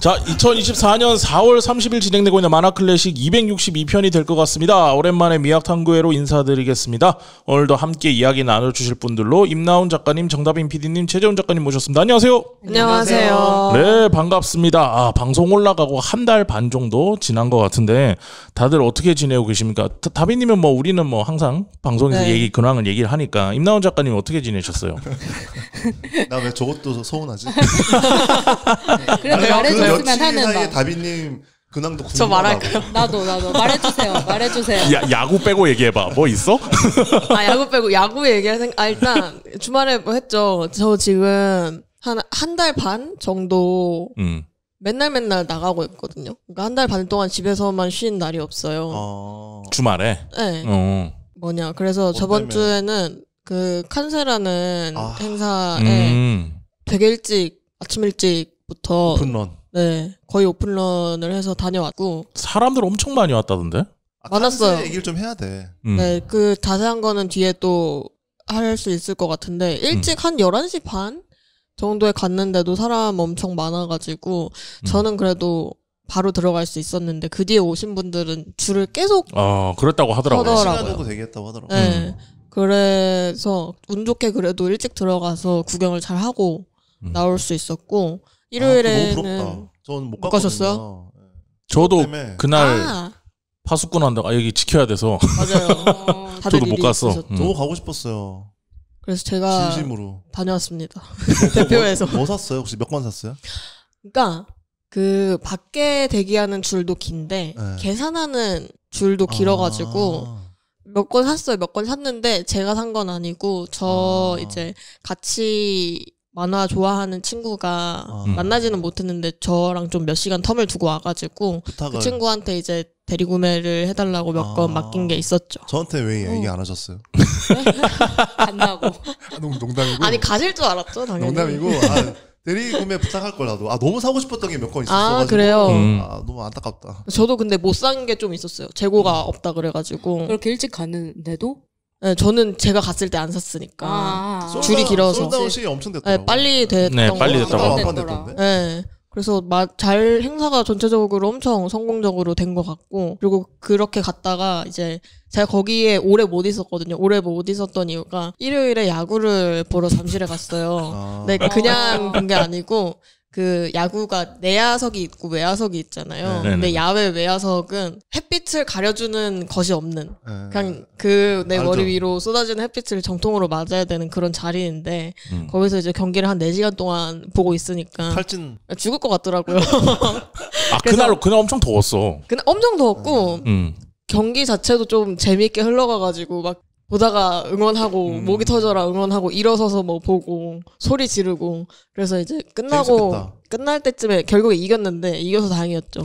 자, 2024년 4월 30일 진행되고 있는 만화클래식 262편이 될 것 같습니다. 오랜만에 미학탐구회로 인사드리겠습니다. 오늘도 함께 이야기 나눠주실 분들로 임나훈 작가님, 정다빈 PD님, 최재훈 작가님 모셨습니다. 안녕하세요. 안녕하세요. 네, 반갑습니다. 방송 올라가고 한 달 반 정도 지난 것 같은데 다들 어떻게 지내고 계십니까? 다빈님은 뭐 우리는 뭐 항상 방송에서 근황을 얘기를 하니까 임나훈 작가님 어떻게 지내셨어요? 나 왜 저것도 서운하지? 그래도 말해줬으면 하는 사이에 마. 다빈님 근황도 궁금하다고. 저 말할까요? 나도 말해주세요. 야구 빼고 얘기해봐. 뭐 있어? 야구 빼고 야구 얘기할 일단 주말에 뭐 했죠. 저 지금 한 달 반 정도 맨날 나가고 있거든요. 그러니까 한 달 반 동안 집에서만 쉬는 날이 없어요. 주말에? 네. 그래서 저번 주에는 그 칸세라는 행사에 되게 아침 일찍부터 오픈런. 네, 거의 오픈런을 해서 다녀왔고. 사람들 엄청 많이 왔다던데? 많았어요. 얘기를 좀 해야 돼. 네, 그 자세한 거는 뒤에 또 할 수 있을 것 같은데 일찍 한 11시 반 정도에 갔는데도 사람 엄청 많아가지고 저는 그래도 바로 들어갈 수 있었는데 그 뒤에 오신 분들은 줄을 계속 그랬다고 하더라고요. 시간 두고 대기했다고 하더라고요. 네, 그래서 운 좋게 그래도 일찍 들어가서 구경을 잘 하고 나올 수 있었고 일요일에는 너무 부럽다. 전 못 가셨어요? 저도 그날 파수꾼 한다고 여기 지켜야 돼서 맞아요. 저도 못 갔어. 너무 가고 싶었어요. 그래서 제가 진심으로 다녀왔습니다. 대표에서. 뭐 샀어요? 혹시 몇 권 샀어요? 그러니까 그 밖에 대기하는 줄도 긴데 계산하는 줄도 길어가지고 몇 권 샀어요. 몇 권 샀는데 제가 산 건 아니고 저 이제 같이 만화 좋아하는 친구가 만나지는 못했는데 저랑 좀 몇 시간 텀을 두고 와가지고 그 친구한테 이제 대리구매를 해달라고 몇 건 맡긴 게 있었죠. 저한테 왜 얘기 안 하셨어요? 간다고. 농담이고. 아니 가실 줄 알았죠 당연히. 농담이고. 대리구매 부탁할 걸 나도. 너무 사고 싶었던 게 몇 건 있었어가지고. 그래요? 너무 안타깝다. 저도 근데 못 산 게 좀 있었어요. 재고가 없다 그래가지고. 그렇게 일찍 갔는데도? 네, 저는 제가 갔을 때 안 샀으니까 줄이 길어서. 솔드아웃이 엄청 됐더라고요. 네, 빨리 됐던 빨리 됐다고. 네. 그래서 행사가 전체적으로 엄청 성공적으로 된 것 같고, 그리고 그렇게 갔다가 이제 제가 거기에 오래 못 있었거든요. 오래 못 있었던 이유가 일요일에 야구를 보러 잠실에 갔어요. 네, 그냥 본 게 아니고 그 야구가 내야석이 있고 외야석이 있잖아요. 근데 야외 외야석은 햇빛을 가려주는 것이 없는 그냥 그 내 머리 위로 쏟아지는 햇빛을 정통으로 맞아야 되는 그런 자리인데 거기서 이제 경기를 한 4시간 동안 보고 있으니까 탈진 죽을 것 같더라고요. 그날 엄청 더웠어. 그날 엄청 더웠고 경기 자체도 좀 재미있게 흘러가가지고 막 보다가 응원하고 목이 터져라 응원하고 일어서서 뭐 보고 소리 지르고 그래서 이제 끝날 때쯤에 결국에 이겼는데 이겨서 다행이었죠.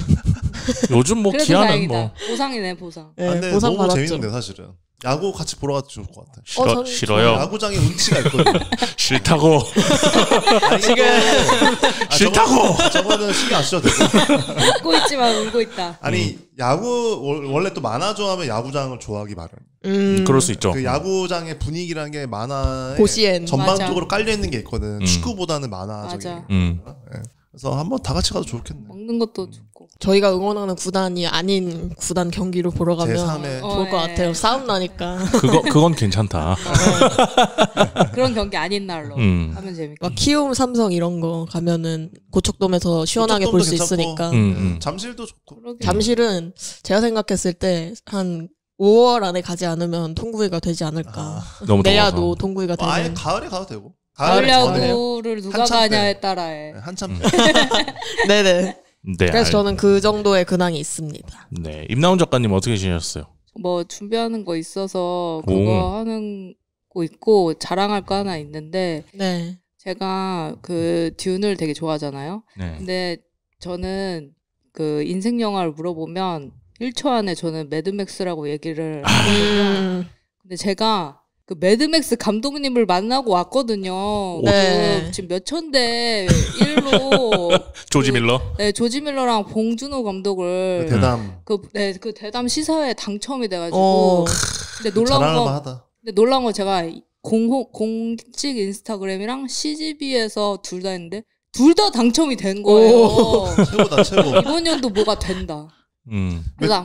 요즘 뭐 기아는 다행이다. 뭐 보상이네 보상. 네, 보상 너무 받았죠. 재밌는데 사실은 야구 같이 보러 가도 좋을 것 같아. 싫어요. 야구장에 운치가 있거든요. 싫다고. 싫다고. 저거는 신경 안 쓰셔도 되고. 웃고 있지만 울고 있다. 아니 야구 원래 또 만화 좋아하면 야구장을 좋아하기 마련. 그럴 수 있죠. 그 야구장의 분위기라는 게 만화에 고시엔 전반적으로 깔려 있는 게 있거든. 축구보다는 만화적인. 맞아. 그래서 한번 다 같이 가도 좋겠네. 먹는 것도 좋고. 저희가 응원하는 구단이 아닌 구단 경기로 보러 가면 제3의 좋을 것 같아요. 싸움 나니까. 그건 괜찮다. 그런 경기 아닌 날로 하면 재밌고. 막 키움 삼성 이런 거 가면은 고척돔에서 시원하게 볼 수 있으니까. 잠실도 좋고. 잠실은 제가 생각했을 때 한 5월 안에 가지 않으면 통구이가 되지 않을까. 너무 내야도 더워서. 통구이가 되는. 아예 가을에 가도 되고. 가을 야구를 누가 가냐에 따라해. 한참. 네네. 네. 그래서 저는 그 정도의 근황이 있습니다. 네. 임나훈 작가님 어떻게 지내셨어요? 뭐 준비하는 거 있어서 그거 하는 거 있고 자랑할 거 하나 있는데 네. 제가 그 듄을 되게 좋아하잖아요. 네. 근데 저는 그 인생 영화를 물어보면 1초 안에 저는 매드맥스라고 얘기를 하거든요. 근데 제가 그 매드맥스 감독님을 만나고 왔거든요. 네. 지금 몇 천대 1로 조지 밀러? 네, 조지 밀러랑 봉준호 감독을 대담. 그 대담 시사회에 당첨이 돼가지고. 근데 놀라운 건 제가 공식 인스타그램이랑 CGV에서 둘 다 했는데 둘 다 당첨이 된 거예요. 최고다 최고. 이번 연도 뭐가 된다.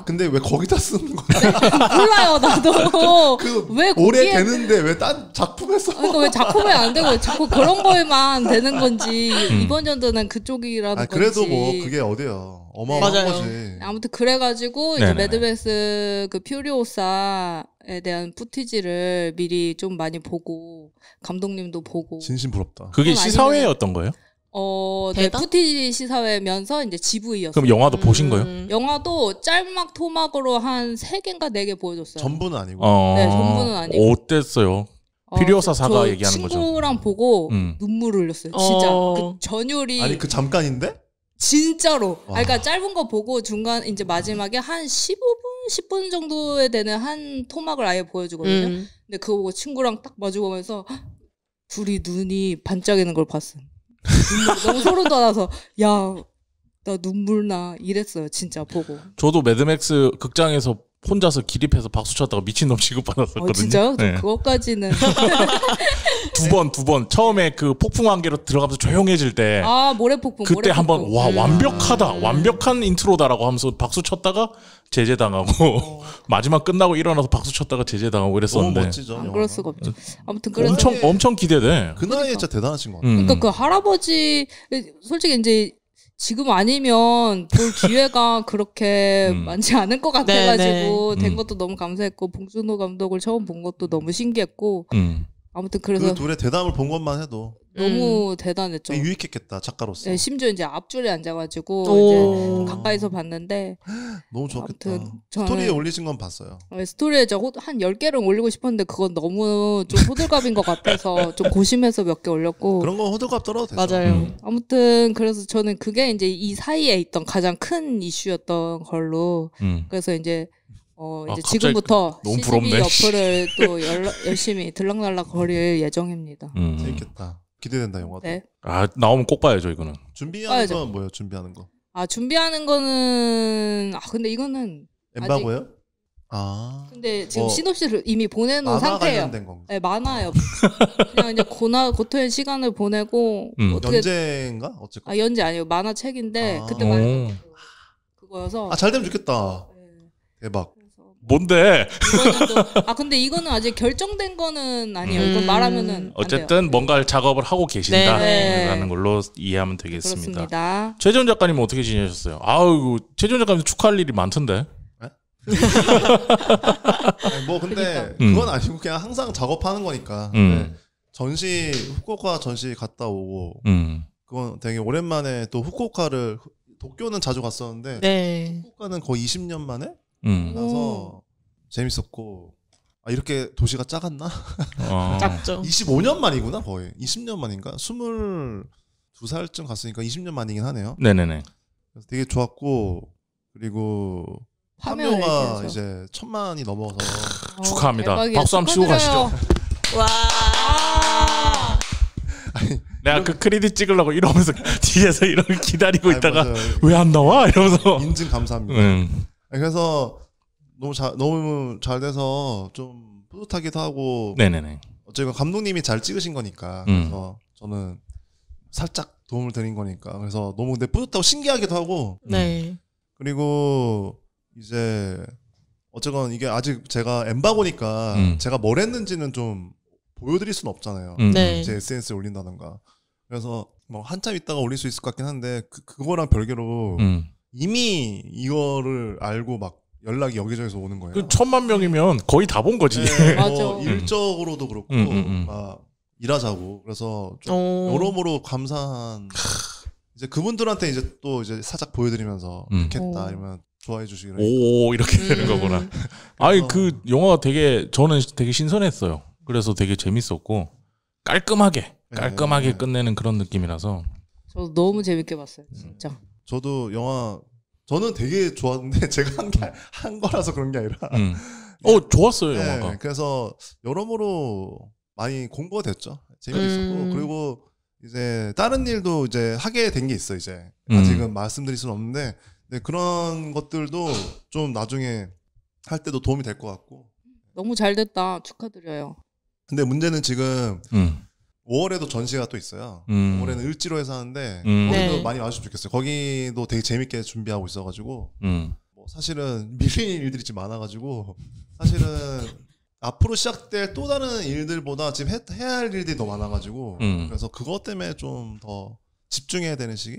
근데 왜 거기다 쓰는 거야? 몰라요 나도. 왜 올해 거기에 되는데 왜 딴 작품에 써? 그러니까 왜 작품에 안 되고 자꾸 그런 거에만 되는 건지 이번 연도는 그쪽이라는 그래도 건지. 뭐 그게 어디요? 어마어마한 맞아요. 거지. 아무튼 그래가지고 이제 네네네. 매드맥스 그 퓨리오사에 대한 푸티지를 미리 좀 많이 보고 감독님도 보고 진심 부럽다. 그게 그건 시사회였던 거예요? 네, 대단? 푸티지 시사회면서 이제 GV였어요. 그럼 영화도 보신 거예요? 영화도 짤막 토막으로 한 3개인가 4개 보여줬어요. 전부는 아니고. 네, 전부는 아니고. 어땠어요? 피리오사 사가 얘기하는 거죠. 친구랑 보고 눈물을 흘렸어요. 진짜 그 전율이 아니 그 잠깐인데? 진짜로. 와. 그러니까 짧은 거 보고 중간 이제 마지막에 한 15분, 10분 정도에 되는 한 토막을 아예 보여주거든요. 근데 그거 보고 친구랑 딱 마주보면서 둘이 눈이 반짝이는 걸 봤어. 너무 소름 돋아서 야, 나 눈물 나 이랬어요. 진짜 보고. 저도 매드맥스 극장에서 혼자서 기립해서 박수 쳤다가 미친놈 취급받았었거든요. 진짜요? 저 네. 그것까지는. 두 번. 처음에 그 폭풍 안개로 들어가면서 조용해질 때 아, 모래폭풍. 그때 한번 와 완벽하다. 완벽한 인트로다라고 하면서 박수 쳤다가 제재당하고 마지막 끝나고 일어나서 박수 쳤다가 제재당하고 너무 이랬었는데 멋지죠. 안 영화가. 그럴 수가 없죠. 아무튼 그래서 엄청 기대돼. 그 나이에 진짜 대단하신 것 같아. 그러니까 그 할아버지 솔직히 이제 지금 아니면 볼 기회가 그렇게 많지 않을 것 같아가지고 된 것도 너무 감사했고 봉준호 감독을 처음 본 것도 너무 신기했고 아무튼 그래서 그 둘의 대담을 본 것만 해도 너무 대단했죠. 되게 유익했겠다 작가로서. 네, 심지어 이제 앞줄에 앉아가지고 오. 이제 가까이서 봤는데 너무 좋았겠다. 아무튼 저는 스토리에 올리신 건 봤어요. 스토리에 한 10개를 올리고 싶었는데 그건 너무 좀 호들갑인 것 같아서 좀 고심해서 몇 개 올렸고 그런 건 호들갑 떨어도 되죠. 맞아요. 아무튼 그래서 저는 그게 이제 이 사이에 있던 가장 큰 이슈였던 걸로 그래서 이제 이제 갑자기 지금부터 너무 CGV 부럽네. 어플을 또 열심히 들락날락 거릴 예정입니다. 재밌겠다. 기대된다 영화도. 네. 아 나오면 꼭 봐야죠 이거는. 준비하는 봐야죠. 건 뭐예요? 준비하는 거. 아 준비하는 거는 근데 이거는 엠바고요? 아. 근데 지금 뭐, 시놉시스를 이미 보내놓은 만화 상태예요. 관련된 건가? 네, 많아요. 그냥 이제 고토의 시간을 보내고 어떻게 연재인가? 어쨌건. 연재 아니에요. 만화책인데 아. 그때 많이 그거여서 잘 되면 좋겠다. 네. 대박. 뭔데? 이거는 근데 이거는 아직 결정된 거는 아니에요. 이건 말하면은 안 돼요. 어쨌든 뭔가 작업을 하고 계신다라는 네. 걸로 이해하면 되겠습니다. 그렇습니다. 최재훈 작가님은 어떻게 지내셨어요? 아우 최재훈 작가님 축하할 일이 많던데. 아니, 뭐 근데 그러니까. 그건 아니고 그냥 항상 작업하는 거니까. 음. 네. 전시 후쿠오카 전시 갔다 오고 그건 되게 오랜만에 또 후쿠오카를 도쿄는 자주 갔었는데 네. 후쿠오카는 거의 20년 만에 음. 나서 재밌었고 이렇게 도시가 작았나? 작죠. 25년 만이구나 거의 20년 만인가? 22살쯤 갔으니까 20년 만이긴 하네요. 네네네. 그래서 되게 좋았고 그리고 화면 판매가 얘기하죠. 이제 1000만이 넘어서 축하합니다. 대박이에요. 박수 한번 치고 축하드려요. 가시죠. 와. 내가 그 크레딧 찍으려고 이러면서 뒤에서 이렇게 기다리고 아니, 있다가 맞아요. 왜 안 나와? 이러면서. 인증 감사합니다. 그래서 너무 잘 돼서 좀 뿌듯하기도 하고 네네네. 어쨌든 감독님이 잘 찍으신 거니까 그래서 저는 살짝 도움을 드린 거니까 그래서 너무 근데 뿌듯하고 신기하기도 하고 네. 그리고 이제 어쨌건 이게 아직 제가 엠바고니까 제가 뭘 했는지는 좀 보여드릴 수는 없잖아요. 네. 제 SNS에 올린다던가 그래서 뭐 한참 있다가 올릴 수 있을 것 같긴 한데 그거랑 별개로 이미 이거를 알고 막 연락이 여기저기서 오는 거예요. 그 1000만 명이면 거의 다 본 거지. 네, 맞아. 뭐 일적으로도 그렇고 막 일하자고 그래서 좀 여러모로 감사한 이제 그분들한테 이제 또 이제 살짝 보여드리면서 좋겠다 이러면 좋아해 주시기로 오 이렇게 되는 거구나. 아니 그 영화가 저는 되게 신선했어요. 그래서 되게 재밌었고 깔끔하게 끝내는 그런 느낌이라서 저도 너무 재밌게 봤어요. 진짜. 저도 영화 저는 되게 좋았는데 제가 한 거라서 그런 게 아니라 좋았어요 네, 영화가. 그래서 여러모로 많이 공부가 됐죠. 재밌었고 그리고 이제 다른 일도 이제 하게 된 게 있어 이제 아직은 말씀드릴 수는 없는데 네, 그런 것들도 좀 나중에 할 때도 도움이 될 것 같고 너무 잘 됐다. 축하드려요. 근데 문제는 지금 5월에도 전시가 또 있어요. 5월에는 을지로에서 하는데 거기도 네. 많이 와주시면 좋겠어요. 거기도 되게 재밌게 준비하고 있어가지고 뭐 사실은 밀린 일들이 좀 많아가지고 사실은 앞으로 시작될 또 다른 일들보다 지금 해야 할 일들이 너무 많아가지고 그래서 그것 때문에 좀 더 집중해야 되는 시기.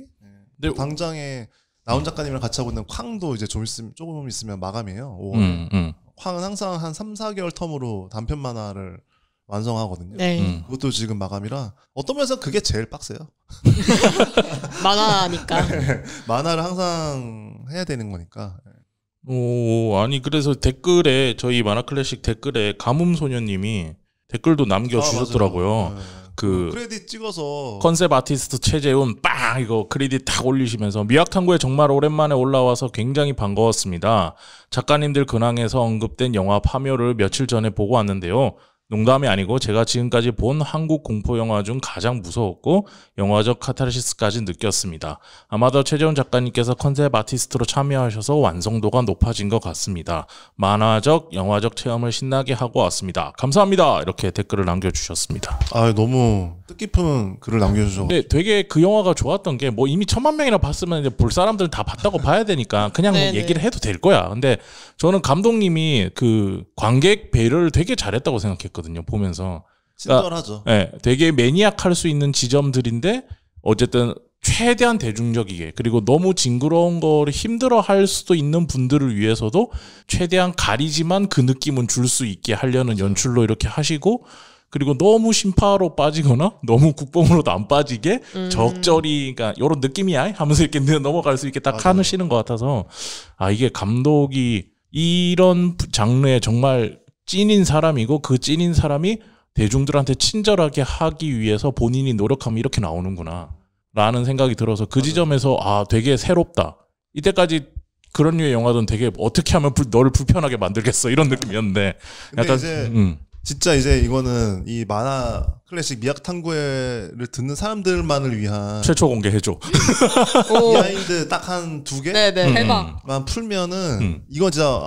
네. 당장에 나온 작가님이랑 같이 하고 있는 쾅도 이제 조금 있으면 마감이에요. 5월에. 쾅은 항상 한 3, 4개월 텀으로 단편 만화를 완성하거든요. 네. 그것도 지금 마감이라 어떤 면에서 그게 제일 빡세요. 만화니까. 만화를 항상 해야 되는 거니까. 오, 아니 그래서 댓글에 저희 만화클래식 댓글에 가뭄소녀님이 댓글도 남겨주셨더라고요. 그 크레딧 찍어서 컨셉 아티스트 최재훈 빵 이거 크레딧 딱 올리시면서 미학탐구에 정말 오랜만에 올라와서 굉장히 반가웠습니다. 작가님들 근황에서 언급된 영화 파묘를 며칠 전에 보고 왔는데요. 농담이 아니고 제가 지금까지 본 한국 공포 영화 중 가장 무서웠고 영화적 카타르시스까지 느꼈습니다. 아마도 최재훈 작가님께서 컨셉 아티스트로 참여하셔서 완성도가 높아진 것 같습니다. 만화적, 영화적 체험을 신나게 하고 왔습니다. 감사합니다. 이렇게 댓글을 남겨주셨습니다. 아 너무 뜻깊은 글을 남겨주셔서. 근데 되게 그 영화가 좋았던 게 뭐 이미 1000만 명이나 봤으면 이제 볼 사람들은 다 봤다고 봐야 되니까 그냥 뭐 얘기를 해도 될 거야. 근데 저는 감독님이 그 관객 배려를 되게 잘했다고 생각했거든요. 보면서. 친절하죠. 네, 되게 매니악할 수 있는 지점들인데 어쨌든 최대한 대중적이게 그리고 너무 징그러운 거를 힘들어할 수도 있는 분들을 위해서도 최대한 가리지만 그 느낌은 줄 수 있게 하려는 연출로 이렇게 하시고 그리고 너무 심파로 빠지거나 너무 국뽕으로도 안 빠지게 적절히 그러니까 이런 느낌이야 하면서 이렇게 넘어갈 수 있게 딱 하시는 것 같아서 아 이게 감독이 이런 장르에 정말 찐인 사람이고 그 찐인 사람이 대중들한테 친절하게 하기 위해서 본인이 노력하면 이렇게 나오는구나 라는 생각이 들어서 그 지점에서 아 되게 새롭다. 이때까지 그런 류의 영화들은 되게 어떻게 하면 너를 불편하게 만들겠어 이런 느낌이었는데 약간 이제 진짜 이제 이거는 이 만화 클래식 미학탐구회를 듣는 사람들만을 위한 최초 공개해줘. 비하인드 딱 한 2개? 네네. 대박. 풀면은 이건 진짜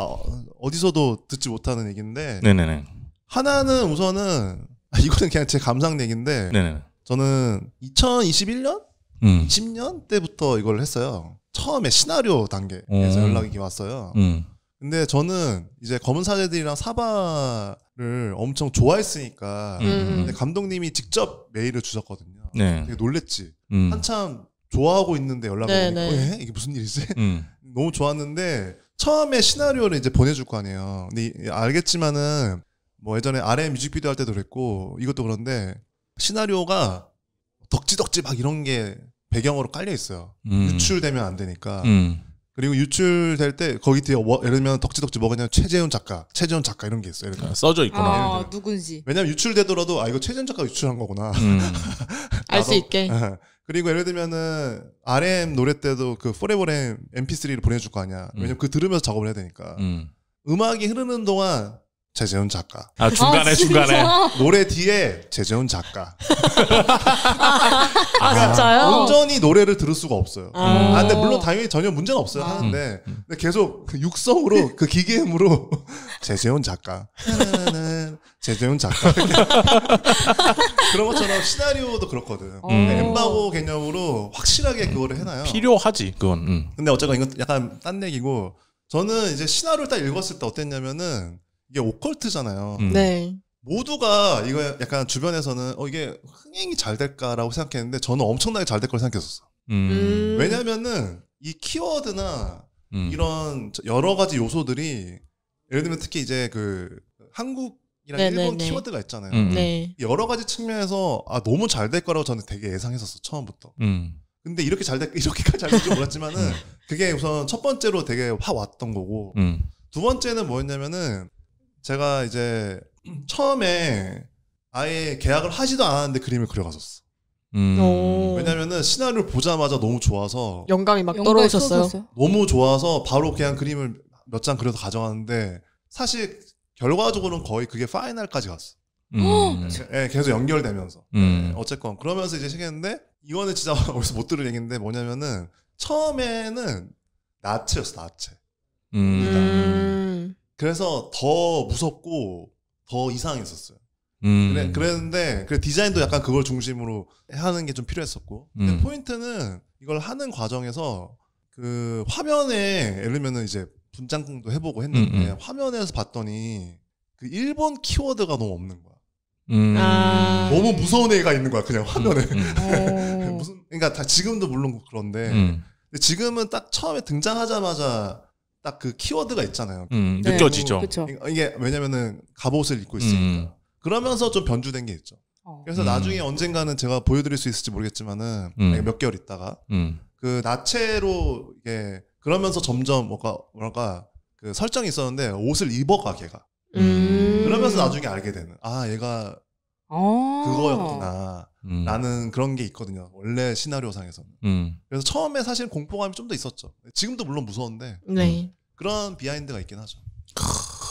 어디서도 듣지 못하는 얘기인데 네네네. 하나는 우선은 이거는 그냥 제 감상 얘기인데 네네. 저는 2021년? 20년 때부터 이걸 했어요. 처음에 시나리오 단계에서 연락이 왔어요. 근데 저는 이제 검은 사제들이랑 사바를 엄청 좋아했으니까 근데 감독님이 직접 메일을 주셨거든요. 네. 되게 놀랬지. 한참 좋아하고 있는데 연락이 오니까 이게 무슨 일이지? 너무 좋았는데 처음에 시나리오를 이제 보내줄 거 아니에요. 근데 알겠지만은 뭐 예전에 RM 뮤직비디오 할 때도 그랬고 이것도 그런데 시나리오가 덕지덕지 막 이런 게 배경으로 깔려 있어요. 유출되면 안 되니까. 그리고 유출될 때 거기 뒤에 예를 들면 덕지덕지 뭐가 있냐면 최재훈 작가 이런 게 있어요. 써져 있구나. 아, 누군지. 왜냐면 유출되더라도 아 이거 최재훈 작가가 유출한 거구나. 알 수 있게. 그리고 예를 들면은 RM 노래 때도 그 포레버램 MP3를 보내줄 거 아니야. 왜냐면 그 들으면서 작업을 해야 되니까. 음악이 흐르는 동안 최재훈 작가. 아 중간에 노래 뒤에 최재훈 작가. 아 진짜요? 온전히 노래를 들을 수가 없어요. 근데 물론 당연히 전혀 문제는 없어요. 하는데 근데 계속 그 육성으로 그 기계음으로 최재훈 작가. 최재훈 작가. 그런 것처럼 시나리오도 그렇거든. 엠바고 개념으로 확실하게 그거를 해놔요. 필요하지 그건. 근데 어쨌건 이건 약간 딴 얘기고 저는 이제 시나리오를 딱 읽었을 때 어땠냐면은 이게 오컬트잖아요. 네. 모두가 이거 약간 주변에서는 이게 흥행이 잘 될까라고 생각했는데 저는 엄청나게 잘 될 걸 생각했었어. 왜냐면은 이 키워드나 이런 여러 가지 요소들이 예를 들면 특히 이제 그 한국이랑 일본 키워드가 있잖아요. 네. 여러 가지 측면에서 너무 잘 될 거라고 저는 되게 예상했었어 처음부터. 근데 이렇게까지 잘 될 줄 몰랐지만은 그게 우선 첫 번째로 되게 확 왔던 거고 두 번째는 뭐였냐면은 제가 이제 처음에 아예 계약을 하지도 않았는데 그림을 그려갔었어. 왜냐면은 시나리오를 보자마자 너무 좋아서 영감이 막 떨어졌어요. 너무 좋아서 바로 그냥 그림을 몇 장 그려서 가져갔는데 사실 결과적으로는 거의 그게 파이널까지 갔어. 네, 계속 연결되면서. 어쨌건 그러면서 이제 시작했는데 이거는 진짜 어디서 못 들을 얘기인데 뭐냐면은 처음에는 나체였어. 나체. 그래서 더 무섭고 더 이상했었어요. 그랬는데 그 디자인도 약간 그걸 중심으로 하는 게 좀 필요했었고. 근데 포인트는 이걸 하는 과정에서 그 화면에 예를 들면은 이제 분장도 해보고 했는데 화면에서 봤더니 그 일본 키워드가 너무 없는 거야. 너무 무서운 애가 있는 거야 그냥 화면에. 무슨 그러니까 다 지금도 물론 그런데 근데 지금은 딱 처음에 등장하자마자 딱 그 키워드가 있잖아요. 느껴지죠. 이게 왜냐면은 갑옷을 입고 있으니까. 그러면서 좀 변주된 게 있죠. 그래서 나중에 언젠가는 제가 보여드릴 수 있을지 모르겠지만은 몇 개월 있다가 그 나체로 이게 그러면서 점점 뭐랄까 그 설정이 있었는데 옷을 입어가 걔가. 그러면서 나중에 알게 되는 얘가 그거였구나 라는 그런 게 있거든요 원래 시나리오상에서는. 그래서 처음에 사실 공포감이 좀 더 있었죠. 지금도 물론 무서운데 그런 비하인드가 있긴 하죠.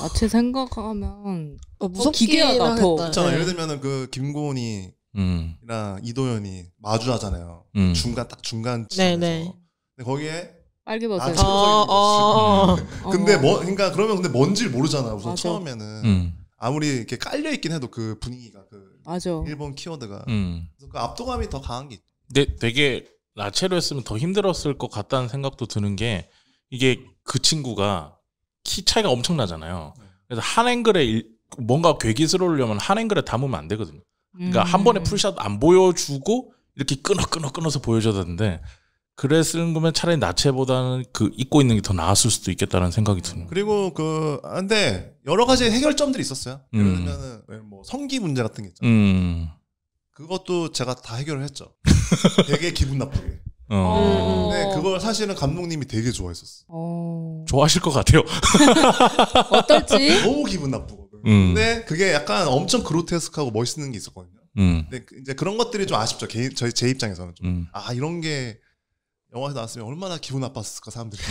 나체 생각하면 무섭긴 기괴하다 더. 있잖아. 예를 들면은 그 김고은이랑 이도현이 마주하잖아요. 중간 지점에서. 근데 거기에 빨개벗은. 근데 그러니까 그러면 근데 뭔지를 모르잖아. 우선 맞아. 처음에는 아무리 이렇게 깔려 있긴 해도 그 분위기가 맞아. 일본 키워드가 그래서 그 압도감이 더 강한 게 있죠. 근데 되게 나체로 했으면 더 힘들었을 것 같다는 생각도 드는 게 이게 그 친구가 키 차이가 엄청나잖아요. 그래서 한 앵글에 뭔가 괴기스러우려면 한 앵글에 담으면 안 되거든요. 그러니까 한 번에 풀샷 안 보여주고 이렇게 끊어서 보여줘야 되는데 그랬을 거면 차라리 나체보다는 그 입고 있는 게 더 나았을 수도 있겠다는 생각이 드는. 그리고 근데 여러 가지 해결점들이 있었어요. 예를 들면은 뭐 성기 문제 같은 게 있잖아요. 그것도 제가 다 해결을 했죠. 되게 기분 나쁘게. 근데 그걸 사실은 감독님이 되게 좋아했었어. 좋아하실 것 같아요. 어떨지? 너무 기분 나쁘거든. 근데 그게 약간 엄청 그로테스크하고 멋있는 게 있었거든요. 근데 이제 그런 것들이 좀 아쉽죠. 제 입장에서는 좀. 이런 게 영화에서 나왔으면 얼마나 기분 나빴을까 사람들이.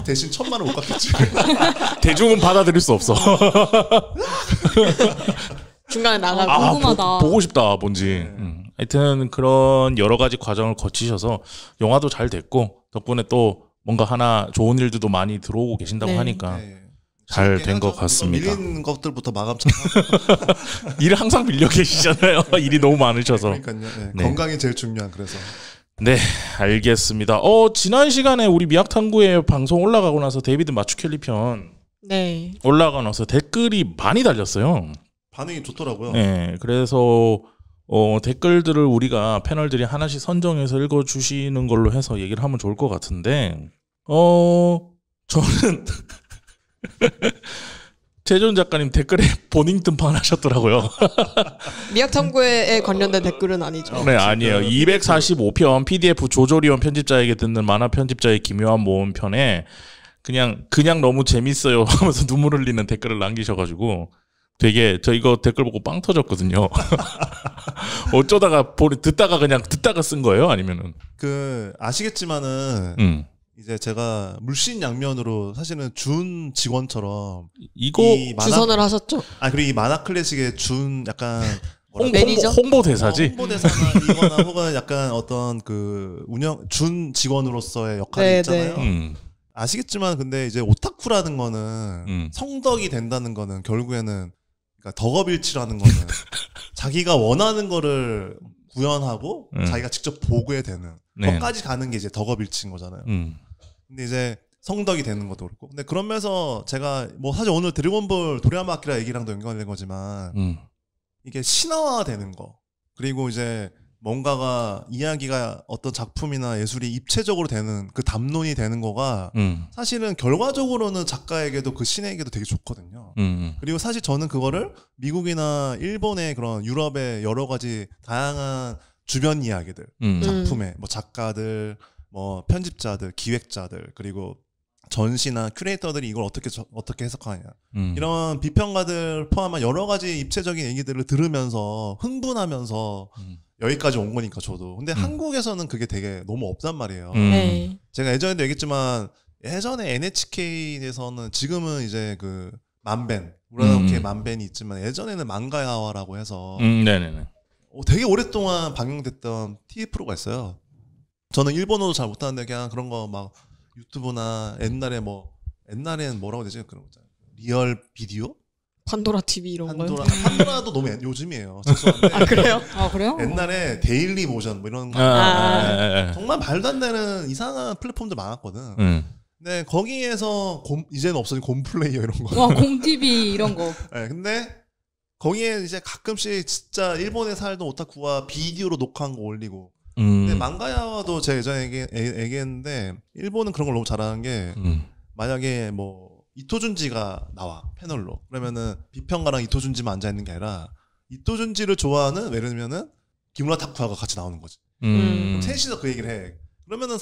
대신 1,000만 원 못 갚겠지. 대중은 받아들일 수 없어. 중간에 나가고. 궁금하다. 보고 싶다 뭔지. 하여튼 그런 여러 가지 과정을 거치셔서 영화도 잘 됐고 덕분에 또 뭔가 하나 좋은 일들도 많이 들어오고 계신다고 하니까 잘 된 것 같습니다. 밀린 것들부터 마감 잘 하고. 일을 항상 밀려 계시잖아요. 일이 너무 많으셔서. 그러니까요. 건강이 제일 중요한 그래서. 네, 알겠습니다. 지난 시간에 우리 미학탐구의 방송 올라가고 나서 데이비드 마추켈리 편 올라가고 나서 댓글이 많이 달렸어요. 반응이 좋더라고요. 네, 그래서 댓글들을 우리가 패널들이 하나씩 선정해서 읽어주시는 걸로 해서 얘기를 하면 좋을 것 같은데 저는 최준 작가님 댓글에 본인 등판 하셨더라고요. 미학탐구에 관련된 댓글은 아니죠. 네, 아니에요. 245편 PDF 조조리원 편집자에게 듣는 만화 편집자의 기묘한 모험 편에 그냥 너무 재밌어요 하면서 눈물 흘리는 댓글을 남기셔가지고 되게 저 이거 댓글 보고 빵 터졌거든요. 어쩌다가 듣다가 쓴 거예요? 아니면은 아시겠지만은 이제 제가 물신양면으로 사실은 준 직원처럼 이거 주선을 하셨죠. 그리고 이 만화 클래식의 준 약간 매니저? 홍보대사지. 홍보대사나 이거나 혹은 약간 어떤 그 준 직원으로서의 역할이 있잖아요. 아시겠지만 근데 이제 오타쿠라는 거는 성덕이 된다는 거는 결국에는 그러니까 덕업일치라는 거는 자기가 원하는 거를 구현하고 자기가 직접 보게 되는 것까지 가는 게 이제 덕업일치인 거잖아요. 근데 이제 성덕이 되는 것도 그렇고. 근데 그러면서 제가 뭐 사실 오늘 드래곤볼 도리야마 아키라 얘기랑도 연관된 거지만 이게 신화화 되는 거. 그리고 이제 뭔가가 이야기가 어떤 작품이나 예술이 입체적으로 되는 그 담론이 되는 거가 사실은 결과적으로는 작가에게도 그 신에게도 되게 좋거든요. 그리고 사실 저는 그거를 미국이나 일본의 그런 유럽의 여러 가지 다양한 주변 이야기들, 작품의 뭐 작가들, 뭐 편집자들, 기획자들, 그리고 전시나 큐레이터들이 이걸 어떻게 해석하느냐 이런 비평가들 포함한 여러 가지 입체적인 얘기들을 들으면서 흥분하면서 여기까지 온 거니까 저도. 근데 한국에서는 그게 되게 너무 없단 말이에요. 제가 예전에도 얘기했지만 예전에 NHK에서는 지금은 이제 그 만벤 우라노케 만벤이 있지만 예전에는 망가야와라고 해서 네네네. 되게 오랫동안 방영됐던 TV 프로가 있어요. 저는 일본어도 잘 못하는데 그냥 그런 거 막 유튜브나 옛날에는 뭐라고 되지 그런 거 있잖아요. 리얼 비디오 판도라 TV 이런 거요? 판도라도 너무 요즘이에요. 죄송한데. 아 그래요? 아 그래요? 옛날에 데일리 모션 뭐 이런 거 정말 말도 안 되는 이상한 플랫폼들 많았거든. 근데 거기에서 이제는 없어진 곰플레이어 이런 거. 와 곰TV 이런 거. 네, 근데 거기에 이제 가끔씩 진짜 일본에 살던 오타쿠가 비디오로 녹화한 거 올리고. 근데 망가야도 제가 예전에 얘기했는데 일본은 그런 걸 너무 잘하는 게 만약에 뭐 이토준지가 나와 패널로 그러면은 비평가랑 이토준지만 앉아 있는 게 아니라 이토준지를 좋아하는 예를 들면은 기무라 타쿠야가 같이 나오는 거지. 그럼 셋이서 그 얘기를 해. 그러면은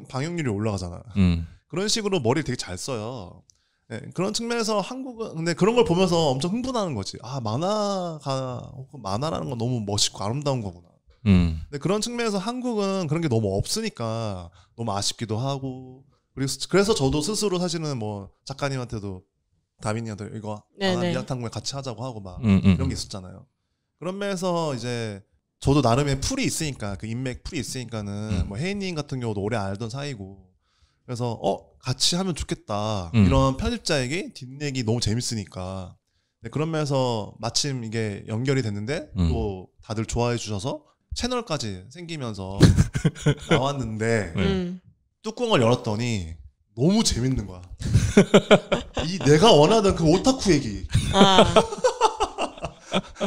방영률이 올라가잖아. 그런 식으로 머리를 되게 잘 써요. 네, 그런 측면에서 한국은 근데 그런 걸 보면서 엄청 흥분하는 거지. 아 만화라는 건 너무 멋있고 아름다운 거구나. 근데 그런 측면에서 한국은 그런 게 너무 없으니까 너무 아쉽기도 하고. 그래서 저도 스스로 사실은 뭐 작가님한테도 다빈이한테 이거 미학탕구에 같이 하자고 하고 막 이런 게 있었잖아요. 그런 면에서 이제 저도 나름의 풀이 있으니까 그 인맥 풀이 있으니까는 뭐 혜인님 같은 경우도 오래 알던 사이고 그래서 같이 하면 좋겠다 이런 편집자에게 뒷얘기 너무 재밌으니까 그런 면에서 마침 이게 연결이 됐는데 또 다들 좋아해 주셔서 채널까지 생기면서 나왔는데 뚜껑을 열었더니 너무 재밌는 거야. 이 내가 원하던 그 오타쿠 얘기.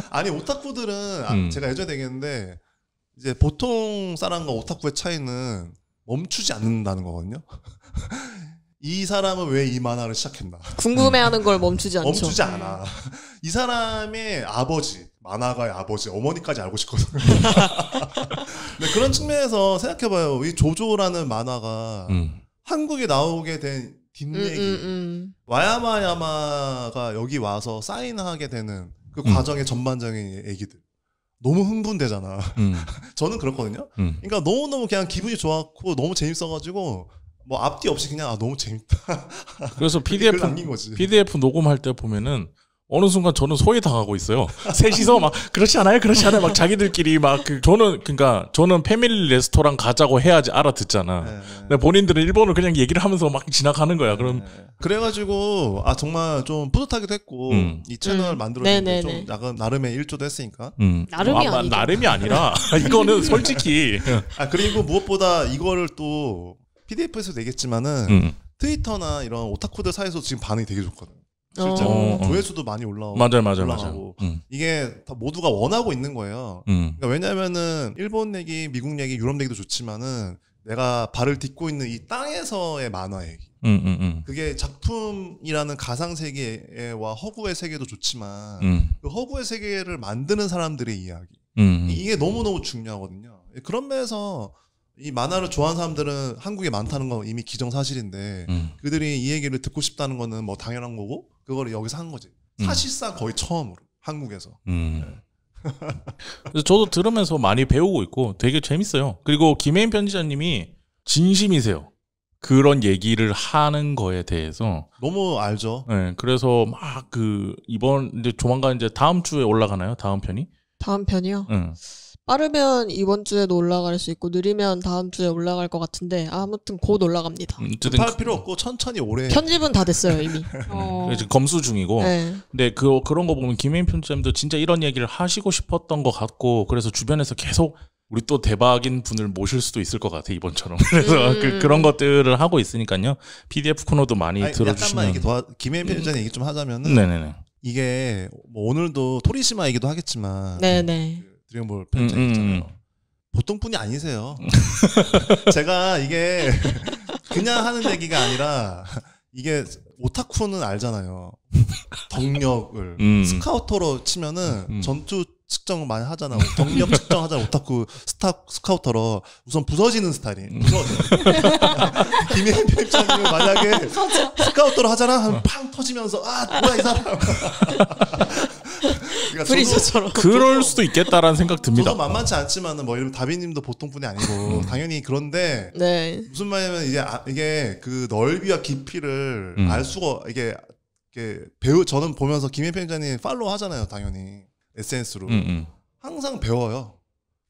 아니 오타쿠들은 제가 예전에 얘기했는데 이제 보통 사람과 오타쿠의 차이는 멈추지 않는다는 거거든요. 이 사람은 왜 이 만화를 시작했나? 궁금해하는 걸 멈추지 않죠. 멈추지 않아. 이 사람의 아버지, 만화가의 아버지, 어머니까지 알고 싶거든. 네, 그런 측면에서 생각해봐요. 이 조조라는 만화가 한국에 나오게 된 뒷얘기. 와야마야마가 여기 와서 사인하게 되는 그 과정의 전반적인 얘기들. 너무 흥분되잖아. 저는 그렇거든요. 그러니까 너무너무 그냥 기분이 좋았고 너무 재밌어가지고 뭐 앞뒤 없이 그냥 너무 재밌다. 그래서 PDF 녹음할 때 보면은 어느 순간 저는 소외 당하고 있어요. 셋이서 막 그렇지 않아요, 그렇지 않아요, 막 자기들끼리 막 저는 패밀리 레스토랑 가자고 해야지 알아듣잖아. 근데 본인들은 일본을 그냥 얘기를 하면서 막 지나가는 거야. 그럼 그래가지고 정말 좀 뿌듯하기도 했고 이 채널 만들었는데 좀 약간 나름의 일조도 했으니까. 나름이 아니라 이거는 솔직히. 그리고 무엇보다 이거를 또 PDF에서 내겠지만은 트위터나 이런 오타쿠들 사이에서 지금 반응이 되게 좋거든. 실제로 조회수도 많이 올라오고 맞아요. 이게 다 모두가 원하고 있는 거예요. 그러니까 왜냐면은 일본 얘기, 미국 얘기, 유럽 얘기도 좋지만은 내가 발을 딛고 있는 이 땅에서의 만화 얘기. 그게 작품이라는 가상 세계와 허구의 세계도 좋지만 그 허구의 세계를 만드는 사람들의 이야기. 이게 너무너무 중요하거든요. 그런 면에서 이 만화를 좋아하는 사람들은 한국에 많다는 건 이미 기정사실인데 그들이 이 얘기를 듣고 싶다는 거는 뭐 당연한 거고 그거를 여기서 한 거지. 사실상 거의 처음으로 한국에서. 그래서 저도 들으면서 많이 배우고 있고 되게 재밌어요. 그리고 김혜인 편집자님이 진심이세요. 그런 얘기를 하는 거에 대해서 너무 알죠. 네, 그래서 막 이번 이제 조만간 이제 다음 주에 올라가나요? 다음 편이? 다음 편이요? 빠르면 이번 주에도 올라갈 수 있고 느리면 다음 주에 올라갈 것 같은데 아무튼 곧 올라갑니다. 급할 필요 없고 천천히 오래. 편집은 다 됐어요 이미. 지금 검수 중이고. 네. 근데 그런 거 보면 김혜인 편집자님도 진짜 이런 얘기를 하시고 싶었던 것 같고 그래서 주변에서 계속 우리 또 대박인 분을 모실 수도 있을 것 같아 이번처럼. 그래서 그런 것들을 하고 있으니까요. PDF 코너도 많이 들어주시면. 약간만 김혜인 편집자님 얘기 좀 하자면은. 네네네. 이게 뭐 오늘도 토리시마 얘기도 하겠지만. 네네. 드래곤볼 편집자 있잖아요. 보통 분이 아니세요. 제가 이게 그냥 하는 얘기가 아니라 이게 오타쿠는 알잖아요. 덕력을 스카우터로 치면은 전투 측정을 많이 하잖아. 덕력 측정하잖아. 오타쿠 스카우터로 우선 부서지는 스타일이. 부서져. 김혜인 편집자님은 만약에 스카우터로 하잖아. 하면 팡 터지면서 뭐야 이 사람. 프리저처럼. 그럴 수도 있겠다라는 생각 듭니다. 저도 만만치 않지만은 뭐 이런 다비님도 보통 분이 아니고 당연히 그런데 무슨 말이냐면 이게 그 넓이와 깊이를 알 수가 이게 저는 보면서 김혜인 편집자님 팔로우 하잖아요. 당연히 SNS로 항상 배워요.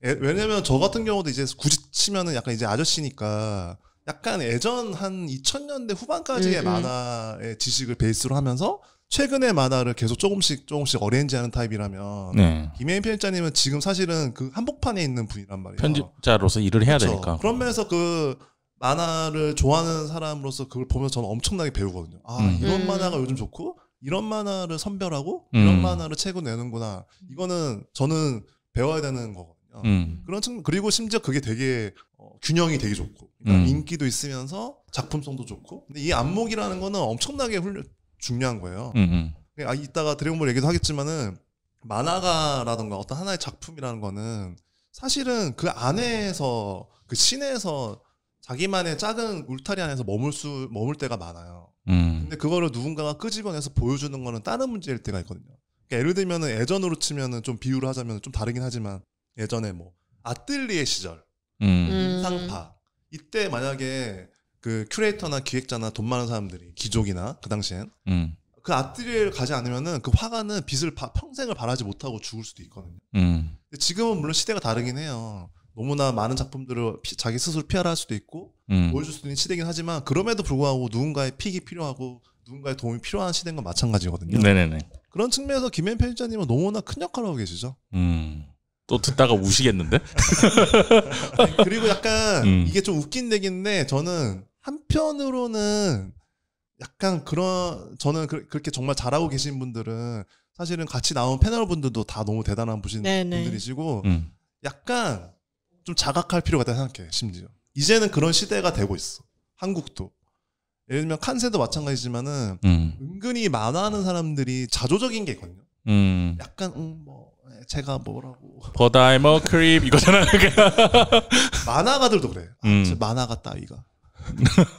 왜냐면 저 같은 경우도 이제 굳이 치면은 약간 이제 아저씨니까 약간 예전 한 2000년대 후반까지의 만화의 지식을 베이스로 하면서 최근의 만화를 계속 조금씩 어레인지하는 타입이라면 네. 김혜인 편집자님은 지금 사실은 그 한복판에 있는 분이란 말이에요. 편집자로서 일을 해야 그렇죠. 되니까. 그런 면에서 그 만화를 좋아하는 사람으로서 그걸 보면서 저는 엄청나게 배우거든요. 이런 만화가 요즘 좋고 이런 만화를 선별하고 이런 만화를 최고 내는구나. 이거는 저는 배워야 되는 거거든요. 그런 측면 그리고 심지어 그게 되게 균형이 되게 좋고 그러니까 인기도 있으면서 작품성도 좋고 근데 이 안목이라는 거는 엄청나게 중요한 거예요. 이따가 드래곤볼 얘기도 하겠지만은 만화가라던가 어떤 하나의 작품이라는 거는 사실은 그 안에서 그 신에서 자기만의 작은 울타리 안에서 머물 때가 많아요. 근데 그거를 누군가가 끄집어내서 보여주는 거는 다른 문제일 때가 있거든요. 그러니까 예를 들면은 예전으로 치면은 좀 비유를 하자면 좀 다르긴 하지만 예전에 뭐 아뜰리에 시절, 인상파 이때 만약에 그 큐레이터나 기획자나 돈 많은 사람들이 귀족이나 그 당시엔 그 아뜰리에를 가지 않으면은 그 화가는 빚을 평생을 발하지 못하고 죽을 수도 있거든요. 근데 지금은 물론 시대가 다르긴 해요. 너무나 많은 작품들을 자기 스스로 피하라 할 수도 있고 보여줄 수도 있는 시대긴 하지만 그럼에도 불구하고 누군가의 픽이 필요하고 누군가의 도움이 필요한 시대인 건 마찬가지거든요. 네네네. 그런 측면에서 김혜인 편집자님은 너무나 큰 역할을 하고 계시죠. 또 듣다가 우시겠는데? 그리고 약간 이게 좀 웃긴 얘기인데 저는 한편으로는 약간 저는 그렇게 정말 잘하고 계신 분들은 사실은 같이 나온 패널 분들도 다 너무 대단한 분들이시고 약간 좀 자각할 필요가 있다고 생각해. 심지어 이제는 그런 시대가 되고 있어. 한국도 예를 들면 칸세도 마찬가지지만은 은근히 만화하는 사람들이 자조적인 게 있거든요. 약간 뭐 제가 뭐라고 버다이머 크립 이거잖아. 만화가들도 그래. 만화가 따위가.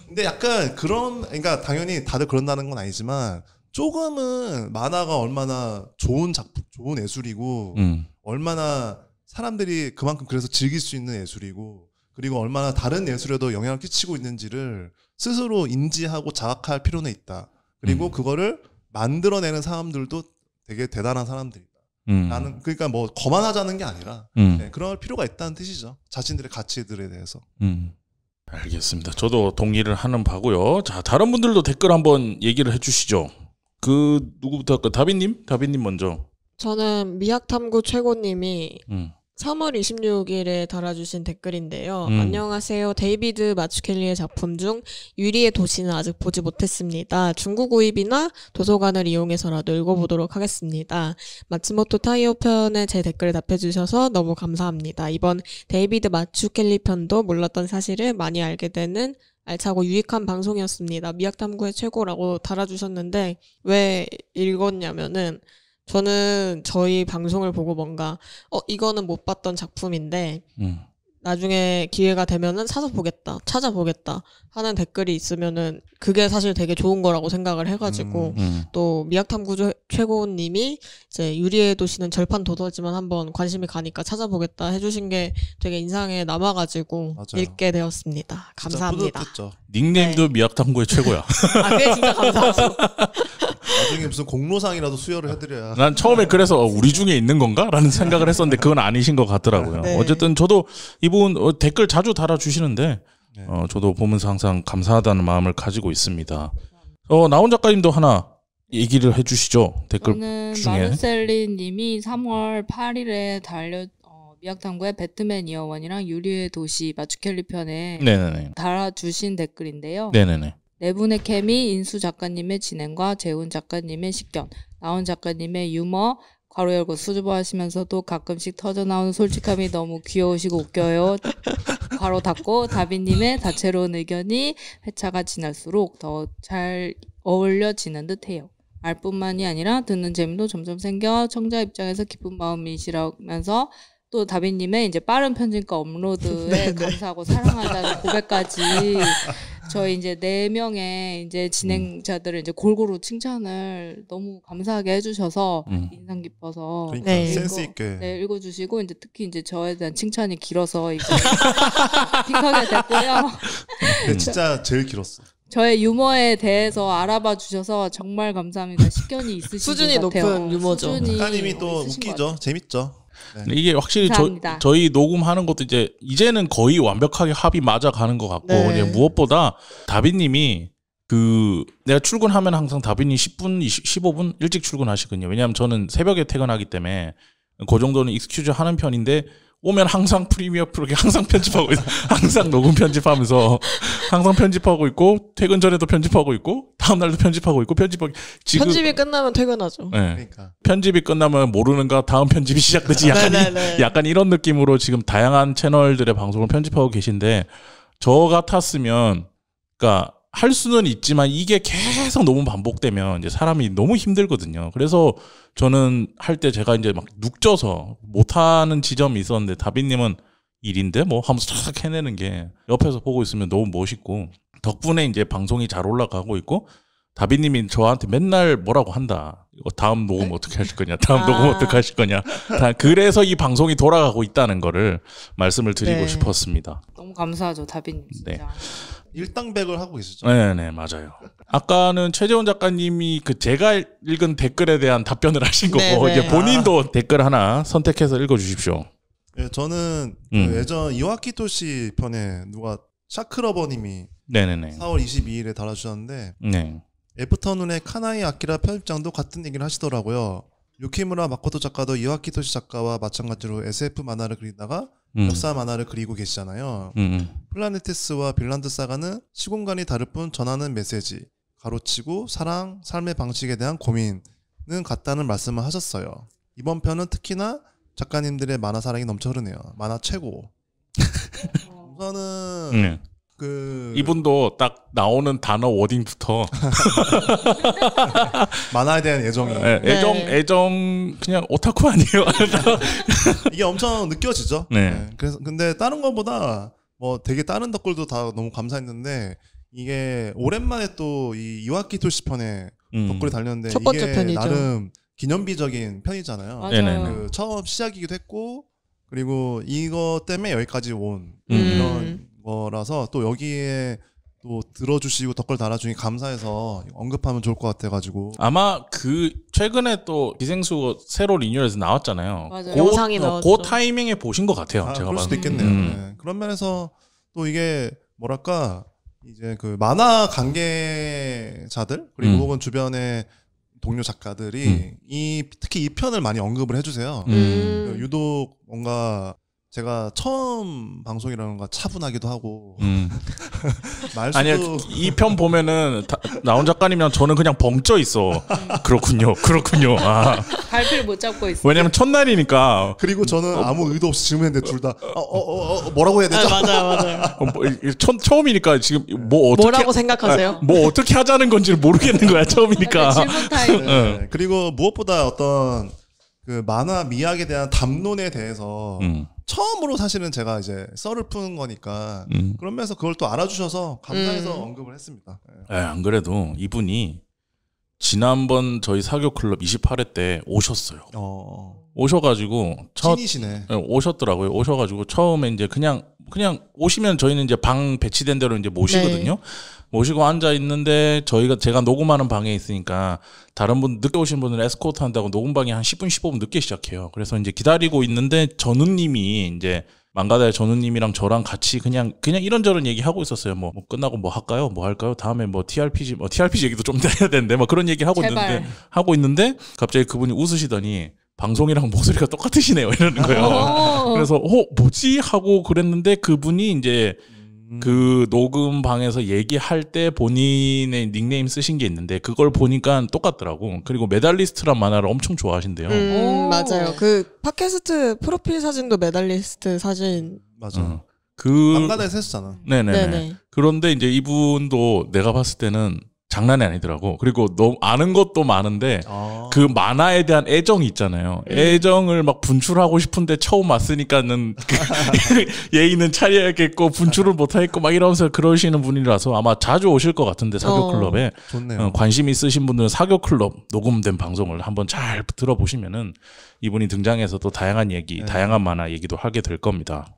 근데 약간 그러니까 당연히 다들 그런다는 건 아니지만 조금은 만화가 얼마나 좋은 작품, 좋은 예술이고 얼마나 사람들이 그만큼 그래서 즐길 수 있는 예술이고 그리고 얼마나 다른 예술에도 영향을 끼치고 있는지를 스스로 인지하고 자각할 필요는 있다. 그리고 그거를 만들어내는 사람들도 되게 대단한 사람들이다. 나는 그러니까 뭐 거만하자는 게 아니라 네, 그럴 필요가 있다는 뜻이죠. 자신들의 가치들에 대해서. 알겠습니다. 저도 동의를 하는 바고요. 자, 다른 분들도 댓글 한번 얘기를 해주시죠. 누구부터 할까? 다빈님 먼저. 저는 미학탐구 최고님이 3월 26일에 달아주신 댓글인데요. 안녕하세요. 데이비드 마츠켈리의 작품 중 유리의 도시는 아직 보지 못했습니다. 중국 우입이나 도서관을 이용해서라도 읽어보도록 하겠습니다. 마츠모토 타이오 편에 제 댓글을 답해주셔서 너무 감사합니다. 이번 데이비드 마츠켈리 편도 몰랐던 사실을 많이 알게 되는 알차고 유익한 방송이었습니다. 미학탐구의 최고라고 달아주셨는데 왜 읽었냐면은 저는 저희 방송을 보고 뭔가 이거는 못 봤던 작품인데 나중에 기회가 되면은 찾아보겠다 하는 댓글이 있으면은 그게 사실 되게 좋은 거라고 생각을 해가지고 또 미학탐구 최고님이 이제 유리의 도시는 절판 도서지만 한번 관심이 가니까 찾아보겠다 해주신 게 되게 인상에 남아가지고 맞아요. 읽게 되었습니다. 감사합니다. 뿌듯했죠. 닉네임도 네. 미학탐구의 최고야. 그게 진짜 감사하죠. 나중에 무슨 공로상이라도 수여를 해드려야. 난 처음에 그래서 우리 중에 있는 건가? 라는 생각을 했었는데 그건 아니신 것 같더라고요. 네. 어쨌든 저도 이분 댓글 자주 달아주시는데 네. 저도 보면서 항상 감사하다는 마음을 가지고 있습니다. 나온 작가님도 하나 얘기를 해주시죠. 댓글 저는 중에. 마르셀린 님이 3월 8일에 미학탐구의 배트맨 이어원이랑 유리의 도시 마츠켈리 편에 네네네. 달아주신 댓글인데요. 네네네. 네 분의 케미, 인수 작가님의 진행과 재훈 작가님의 식견, 나온 작가님의 유머, 괄호 열고 수줍어하시면서도 가끔씩 터져나오는 솔직함이 너무 귀여우시고 웃겨요. 괄호 닫고 다빈님의 다채로운 의견이 회차가 지날수록 더 잘 어울려지는 듯해요. 말뿐만이 아니라 듣는 재미도 점점 생겨 청자 입장에서 기쁜 마음이시라면서 또 다빈님의 이제 빠른 편집과 업로드에 감사하고 사랑한다는 고백까지 저희 이제 4명의 이제 진행자들을 이제 골고루 칭찬을 너무 감사하게 해주셔서 인상 깊어서 그러니까 네. 센스 있게. 네, 읽어주시고 이제 특히 이제 저에 대한 칭찬이 길어서 이제 픽하게 됐고요. 근데 진짜 제일 길었어. 저의 유머에 대해서 알아봐 주셔서 정말 감사합니다. 식견이 있으신 수준이 것 같아요. 높은 유머죠. 수준이 작가님이 또 있으신 것 웃기죠. 재밌죠. 근데 이게 확실히 감사합니다. 저희 녹음하는 것도 이제는 거의 완벽하게 합이 맞아가는 것 같고 네. 이제 무엇보다 다빈님이 내가 출근하면 항상 다빈이 10분, 15분 일찍 출근하시거든요. 왜냐하면 저는 새벽에 퇴근하기 때문에 그 정도는 익스큐즈 하는 편인데 오면 항상 프리미어 프로그램 항상 편집하고 있어. 항상 녹음 편집하면서 항상 편집하고 있고 퇴근 전에도 편집하고 있고 다음 날도 편집하고 있고 지금 편집이 끝나면 퇴근하죠. 네. 그러니까. 편집이 끝나면 모르는가 다음 편집이 시작되지 약간 이런 느낌으로 지금 다양한 채널들의 방송을 편집하고 계신데 저 같았으면 그러니까 할 수는 있지만 이게 계속 너무 반복되면 이제 사람이 너무 힘들거든요. 그래서 저는 할 때 제가 이제 막 눅져서 못하는 지점이 있었는데 다빈님은 일인데 뭐 하면서 쫙 해내는 게 옆에서 보고 있으면 너무 멋있고 덕분에 이제 방송이 잘 올라가고 있고 다빈님이 저한테 맨날 뭐라고 한다. 이거 다음 녹음 어떻게 하실 거냐? 다음 녹음 어떻게 하실 거냐? 그래서 이 방송이 돌아가고 있다는 거를 말씀을 드리고 싶었습니다. 너무 감사하죠, 다빈님 진짜. 네. 일당백을 하고 계시죠. 네네 맞아요. 아까는 최재원 작가님이 그 제가 읽은 댓글에 대한 답변을 하신 거고 네네. 이제 본인도 댓글 하나 선택해서 읽어주십시오. 예, 저는 그 예전 이와키토시 편에 누가 샤크러버님이 네네네. 4월 22일에 달아주셨는데 네. 애프터눈의 카나이 아키라 편집장도 같은 얘기를 하시더라고요. 유키무라 마코토 작가도 이와키토시 작가와 마찬가지로 SF 만화를 그리다가 역사 만화를 그리고 계시잖아요. 플라네테스와 빈란드 사가는 시공간이 다를 뿐 전하는 메시지, 가로치고 사랑, 삶의 방식에 대한 고민은 같다는 말씀을 하셨어요. 이번 편은 특히나 작가님들의 만화 사랑이 넘쳐 흐르네요. 만화 최고. 우선은 이분도 딱 나오는 단어 워딩부터 만화에 대한 애정이 애정 그냥 오타쿠 아니에요? 이게 엄청 느껴지죠. 네. 네. 그래서 근데 다른 것보다 뭐 되게 다른 댓글도 다 너무 감사했는데 이게 오랜만에 또 이 이와키토시 편에 댓글이 달렸는데 첫 번째 이게 편이죠. 나름 기념비적인 편이잖아요. 맞아요. 그 처음 시작이기도 했고 그리고 이거 때문에 여기까지 온 이런 거라서 또 여기에 또 들어주시고 댓글 달아주니 감사해서 언급하면 좋을 것 같아가지고 아마 그 최근에 또 기생수 새로 리뉴얼해서 나왔잖아요. 맞아요. 영상이 나왔죠. 그 타이밍에 보신 것 같아요. 제가 그럴 수도 봤을 때. 있겠네요. 네. 그런 면에서 또 이게 뭐랄까 이제 그 만화 관계자들 그리고 혹은 주변의 동료 작가들이 특히 이 편을 많이 언급을 해주세요. 유독 뭔가 제가 처음 방송이라는 건 차분하기도 하고 말수도 아니요 이 편 보면은 나온 작가님이랑 저는 그냥 벙쪄 있어. 그렇군요. 아. 발표를 못 잡고 있어. 왜냐면 첫날이니까. 그리고 저는 아무 의도 없이 질문했는데 둘 다 뭐라고 해야 되죠? 맞아요. 처음이니까 지금 뭐 어떻게 뭐라고 생각하세요? 뭐 어떻게 하자는 건지를 모르겠는 거야 처음이니까. 질문 타임. 네. 그리고 무엇보다 어떤 그 만화 미학에 대한 담론에 대해서 처음으로 사실은 제가 이제 썰을 푸는 거니까 그런 면에서 그걸 또 알아주셔서 감사해서 언급을 했습니다. 네, 안 그래도 이분이 지난번 저희 사교 클럽 28회 때 오셨어요. 오셔가지고 찐이시네. 오셨더라고요. 오셔가지고 처음에 이제 그냥 오시면 저희는 이제 방 배치된 대로 이제 모시거든요. 모시고 앉아 있는데 제가 녹음하는 방에 있으니까 다른 분 늦게 오신 분은 에스코트 한다고 녹음방이 한 10분 15분 늦게 시작해요. 그래서 이제 기다리고 있는데 전우님이 이제 망가다의 전우님이랑 저랑 같이 그냥 이런저런 얘기 하고 있었어요. 뭐 끝나고 뭐 할까요? 뭐 할까요? 다음에 뭐 TRPG 얘기도 좀 해야 되는데 뭐 그런 얘기 하고 있는데 갑자기 그분이 웃으시더니 방송이랑 목소리가 똑같으시네요 이러는 거예요. 그래서 뭐지 하고 그랬는데 그분이 이제 그 녹음 방에서 얘기할 때 본인의 닉네임 쓰신 게 있는데 그걸 보니까 똑같더라고. 그리고 메달리스트란 만화를 엄청 좋아하신대요. 맞아요. 그 팟캐스트 프로필 사진도 메달리스트 사진. 맞아. 망가다에서 했었잖아. 네네. 그런데 이제 이분도 내가 봤을 때는 장난이 아니더라고. 그리고 너무 아는 것도 많은데 그 만화에 대한 애정이 있잖아요. 애정을 막 분출하고 싶은데 처음 왔으니까는 예의는 차려야겠고 분출을 못하겠고 막 이러면서 그러시는 분이라서 아마 자주 오실 것 같은데 사교클럽에 좋네요. 관심 있으신 분들은 사교클럽 녹음된 방송을 한번 잘 들어보시면은 이분이 등장해서 또 다양한 얘기, 다양한 만화 얘기도 하게 될 겁니다.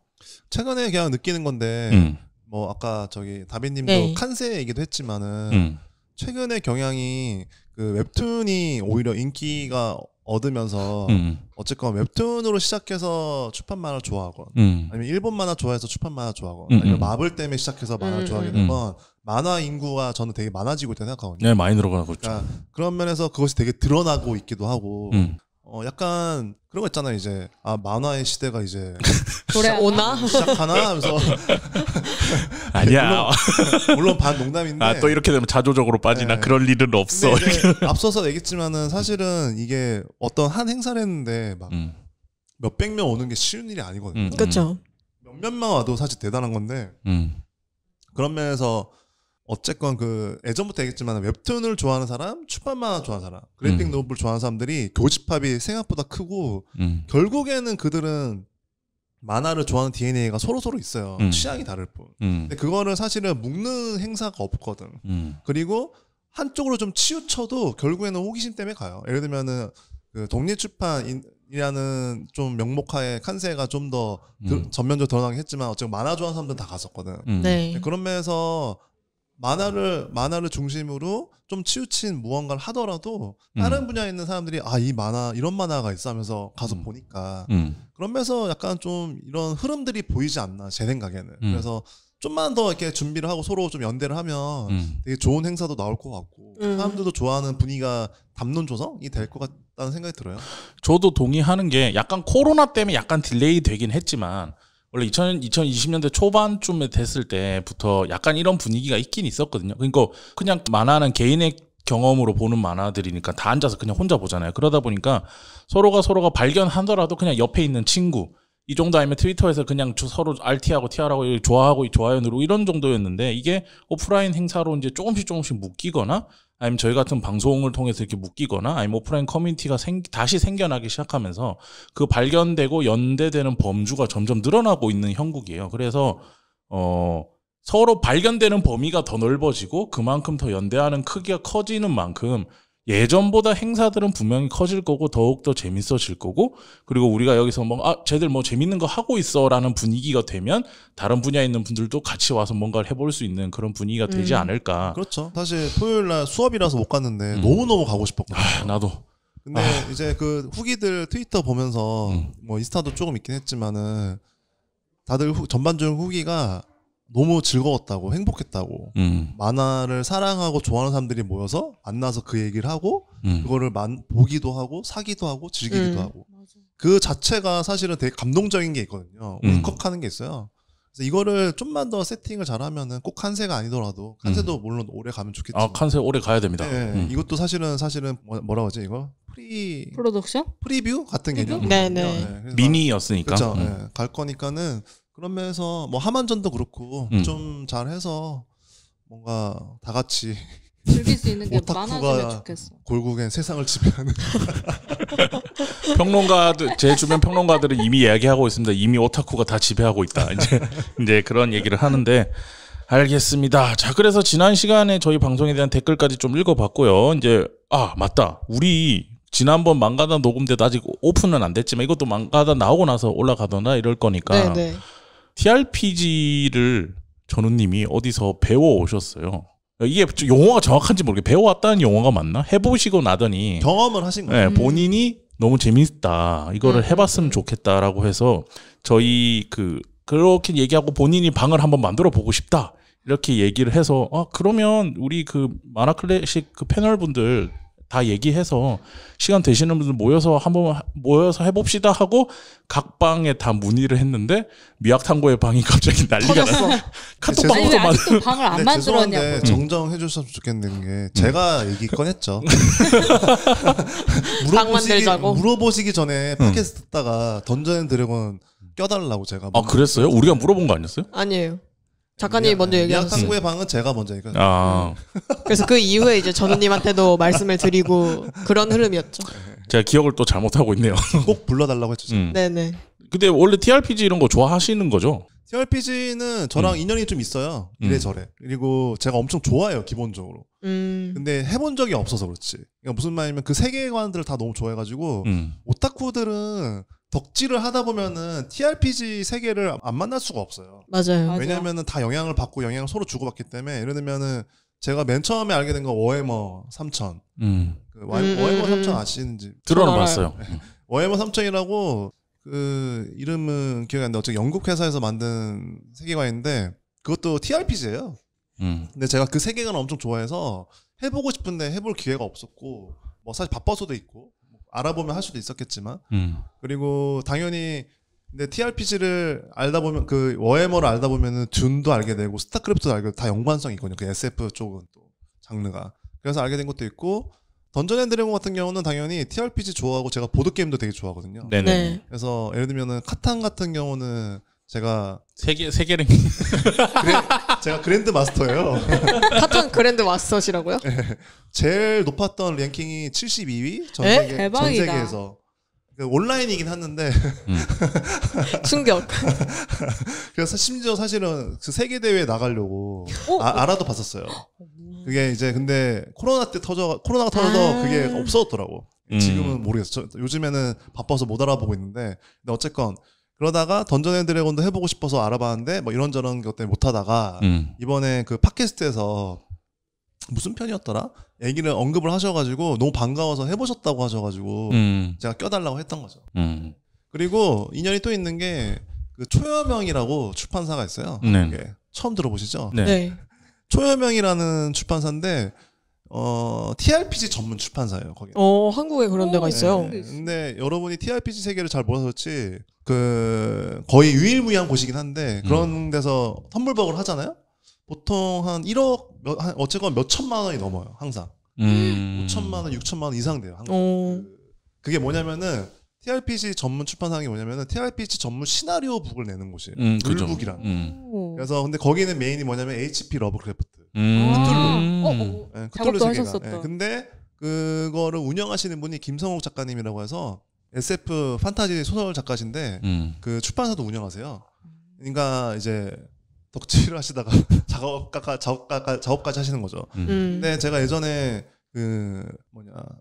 최근에 그냥 느끼는 건데 뭐 아까 저기 다빈님도 칸세 얘기도 했지만은 최근의 경향이 그 웹툰이 오히려 인기가 얻으면서 어쨌건 웹툰으로 시작해서 출판 만화 좋아하건 아니면 일본 만화 좋아해서 출판 만화 좋아하건 아니면 마블 때문에 시작해서 만화 좋아하게 된 건 만화 인구가 저는 되게 많아지고 있다고 생각하거든요. 네, 많이 늘어나고 있죠. 그러니까 그런 면에서 그것이 되게 드러나고 있기도 하고 약간 그런 거 있잖아요. 이제 만화의 시대가 이제 오나? 시작하나 하면서 아니야. 물론 반 농담인데 또 이렇게 되면 자조적으로 빠지나 네. 그럴 일은 없어. 근데 이제 앞서서 얘기했지만은 사실은 이게 어떤 한 행사를 했는데 막 몇백 명 오는 게 쉬운 일이 아니거든요. 그렇죠. 몇몇만 와도 사실 대단한 건데 그런 면에서 어쨌건 그 예전부터 얘기했지만 웹툰을 좋아하는 사람, 출판 만화 좋아하는 사람, 그래픽 노블 좋아하는 사람들이 교집합이 생각보다 크고 결국에는 그들은 만화를 좋아하는 DNA가 서로 있어요. 취향이 다를 뿐. 근데 그거를 사실은 묶는 행사가 없거든. 그리고 한쪽으로 좀 치우쳐도 결국에는 호기심 때문에 가요. 예를 들면은 그 독립출판이라는 좀 명목하에 칸세가 좀 더 전면적으로 드러나긴 했지만 어쨌든 만화 좋아하는 사람들은 다 갔었거든. 네. 그런 면에서 만화를 중심으로 좀 치우친 무언가를 하더라도 다른 분야에 있는 사람들이 이 만화 이런 만화가 있어 하면서 가서 보니까 그런 면에서 약간 좀 이런 흐름들이 보이지 않나 제 생각에는. 그래서 좀만 더 이렇게 준비를 하고 서로 좀 연대를 하면 되게 좋은 행사도 나올 것 같고 사람들도 좋아하는 분위기가 담론 조성이 될 것 같다는 생각이 들어요. 저도 동의하는 게 약간 코로나 때문에 약간 딜레이 되긴 했지만 원래 2020년대 초반쯤에 됐을 때부터 약간 이런 분위기가 있긴 있었거든요. 그러니까 그냥 만화는 개인의 경험으로 보는 만화들이니까 다 앉아서 그냥 혼자 보잖아요. 그러다 보니까 서로가 발견하더라도 그냥 옆에 있는 친구 이 정도 아니면 트위터에서 그냥 서로 RT하고 TR하고 좋아하고 좋아요 누르고 이런 정도였는데 이게 오프라인 행사로 이제 조금씩 묶이거나 아니면 저희 같은 방송을 통해서 이렇게 묶이거나 아니면 오프라인 커뮤니티가 다시 생겨나기 시작하면서 그 발견되고 연대되는 범주가 점점 늘어나고 있는 형국이에요. 그래서 서로 발견되는 범위가 더 넓어지고 그만큼 더 연대하는 크기가 커지는 만큼 예전보다 행사들은 분명히 커질 거고 더욱더 재밌어질 거고 그리고 우리가 여기서 쟤들 재밌는 거 하고 있어 라는 분위기가 되면 다른 분야에 있는 분들도 같이 와서 뭔가를 해볼 수 있는 그런 분위기가 되지 않을까. 그렇죠. 사실 토요일날 수업이라서 못 갔는데 너무너무 가고 싶었거든요. 나도. 근데 이제 그 후기들 트위터 보면서 뭐 인스타도 조금 있긴 했지만은 다들 전반적인 후기가 너무 즐거웠다고 행복했다고 만화를 사랑하고 좋아하는 사람들이 모여서 만나서 그 얘기를 하고 그거를 보기도 하고 사기도 하고 즐기기도 하고 그 자체가 사실은 되게 감동적인 게 있거든요. 울컥하는 게 있어요. 그래서 이거를 좀만 더 세팅을 잘하면은 꼭 칸세가 아니더라도 칸세도 물론 오래 가면 좋겠지만 칸세 오래 가야 됩니다. 네, 이것도 사실은 뭐라고 하지 이거? 프로덕션? 프리뷰 같은 개념이거든요. 네네. 미니였으니까. 그렇죠. 네, 갈 거니까는 그런 면에서 뭐 하만전도 그렇고 좀 잘해서 뭔가 다 같이 즐길 수 있는 게 오타쿠가 많아지면 좋겠어. 결국엔 세상을 지배하는 제 주변 평론가들은 이미 이야기하고 있습니다. 이미 오타쿠가 다 지배하고 있다. 이제 그런 얘기를 하는데 알겠습니다. 자, 그래서 지난 시간에 저희 방송에 대한 댓글까지 좀 읽어봤고요. 이제 맞다. 우리 지난번 망가다 녹음 때도 아직 오픈은 안 됐지만 이것도 망가다 나오고 나서 올라가거나 이럴 거니까 네네. TRPG를 전우님이 어디서 배워 오셨어요. 이게 용어가 정확한지 모르겠어요. 배워왔다는 용어가 맞나? 해보시고 나더니 경험을 하신 거예요. 네, 본인이 너무 재밌다. 이거를 해봤으면 좋겠다라고 해서 저희 그렇게 얘기하고 본인이 방을 한번 만들어 보고 싶다. 이렇게 얘기를 해서 그러면 우리 그 만화 클래식 그 패널 분들 다 얘기해서 시간 되시는 분들 모여서 해봅시다 하고 각 방에 다 문의를 했는데 미학탐구의 방이 갑자기 난리가 났어. 아니, 왜 아직도 방을 안 만들었냐고. 죄송한데 정정해 주셨으면 좋겠는 게 제가 얘기 꺼냈죠. 방 만들자고. 물어보시기 전에 팟캐스트 듣다가 던전 앤 드래곤 껴달라고 제가. 그랬어요? 우리가 물어본 거 아니었어요? 아니에요. 작가님이 먼저 얘기하셨어요. 미학탐구의 방은 제가 먼저 얘기했어요. 그래서 그 이후에 이제 전우님한테도 말씀을 드리고 그런 흐름이었죠. 제가 기억을 또 잘못하고 있네요. 꼭 불러달라고 했죠. 네네. 근데 원래 TRPG 이런 거 좋아하시는 거죠? TRPG는 저랑 인연이 좀 있어요. 이래저래. 그리고 제가 엄청 좋아해요, 기본적으로. 근데 해본 적이 없어서 그렇지. 그러니까 무슨 말이냐면 그 세계관들을 다 너무 좋아해가지고 오타쿠들은 덕질을 하다 보면은 TRPG 세계를 안 만날 수가 없어요. 맞아요. 왜냐면은 다 영향을 받고 영향을 서로 주고받기 때문에 예를 들면은 제가 맨 처음에 알게 된 건 워해머 3000. 워해머 3000 아시는지? 들어는 봤어요. 워해머 3000이라고 그 이름은 기억이 안 나는데 어쨌든 영국 회사에서 만든 세계관인데 그것도 TRPG예요. 근데 제가 그 세계관을 엄청 좋아해서 해보고 싶은데 해볼 기회가 없었고 뭐 사실 바빠서도 있고 알아보면 할 수도 있었겠지만 그리고 당연히 근데 TRPG를 알다 보면 그 워해머를 알다 보면은 듄도 알게 되고 스타크래프트도 알게 되고 다 연관성이 있거든요. 그 SF 쪽은 또 장르가. 그래서 알게 된 것도 있고 던전 앤 드래곤 같은 경우는 당연히 TRPG 좋아하고 제가 보드게임도 되게 좋아하거든요. 네네. 네. 그래서 예를 들면은 카탄 같은 경우는 제가 세계랭 제가 그랜드 마스터예요. 카탄 그랜드 마스터시라고요? 제일 높았던 랭킹이 72위 전 대박이다. 세계에서 온라인이긴 했는데 충격. 그래서 심지어 사실은 그 세계 대회에 나가려고 알아도 봤었어요. 그게 이제 근데 코로나가 터져서 그게 없어졌더라고. 지금은 모르겠어. 요즘에는 바빠서 못 알아보고 있는데 근데 어쨌건 그러다가 던전 앤 드래곤도 해보고 싶어서 알아봤는데 뭐 이런저런 것 때문에 못 하다가 이번에 그 팟캐스트에서 무슨 편이었더라? 얘기를 언급을 하셔가지고 너무 반가워서 해보셨다고 하셔가지고 제가 껴달라고 했던 거죠. 그리고 인연이 또 있는 게 그 초여명이라고 출판사가 있어요. 네. 그게 처음 들어보시죠? 네. 네. 초여명이라는 출판사인데 TRPG 전문 출판사예요. 거기. 한국에 그런 데가 있어요. 네. 근데 여러분이 TRPG 세계를 잘 몰라서 그렇지 그 거의 유일무이한 곳이긴 한데 그런 데서 텀블벅을 하잖아요. 보통 한 1억 어쨌건 몇 천만 원이 넘어요. 항상 5천만 원, 6천만 원 이상 돼요. 항상. 그게 뭐냐면은 TRPG 전문 출판사가 뭐냐면은 TRPG 전문 시나리오 북을 내는 곳이에요. 룰북이라는. 그래서 근데 거기는 메인이 뭐냐면 HP 러브크래프트. 크툴루. 네, 크툴루 세계가. 네, 근데 그거를 운영하시는 분이 김성욱 작가님이라고 해서 SF 판타지 소설 작가신데 그 출판사도 운영하세요. 그러니까 이제 덕질을 하시다가 작업까지 하시는 거죠. 근데 제가 예전에 그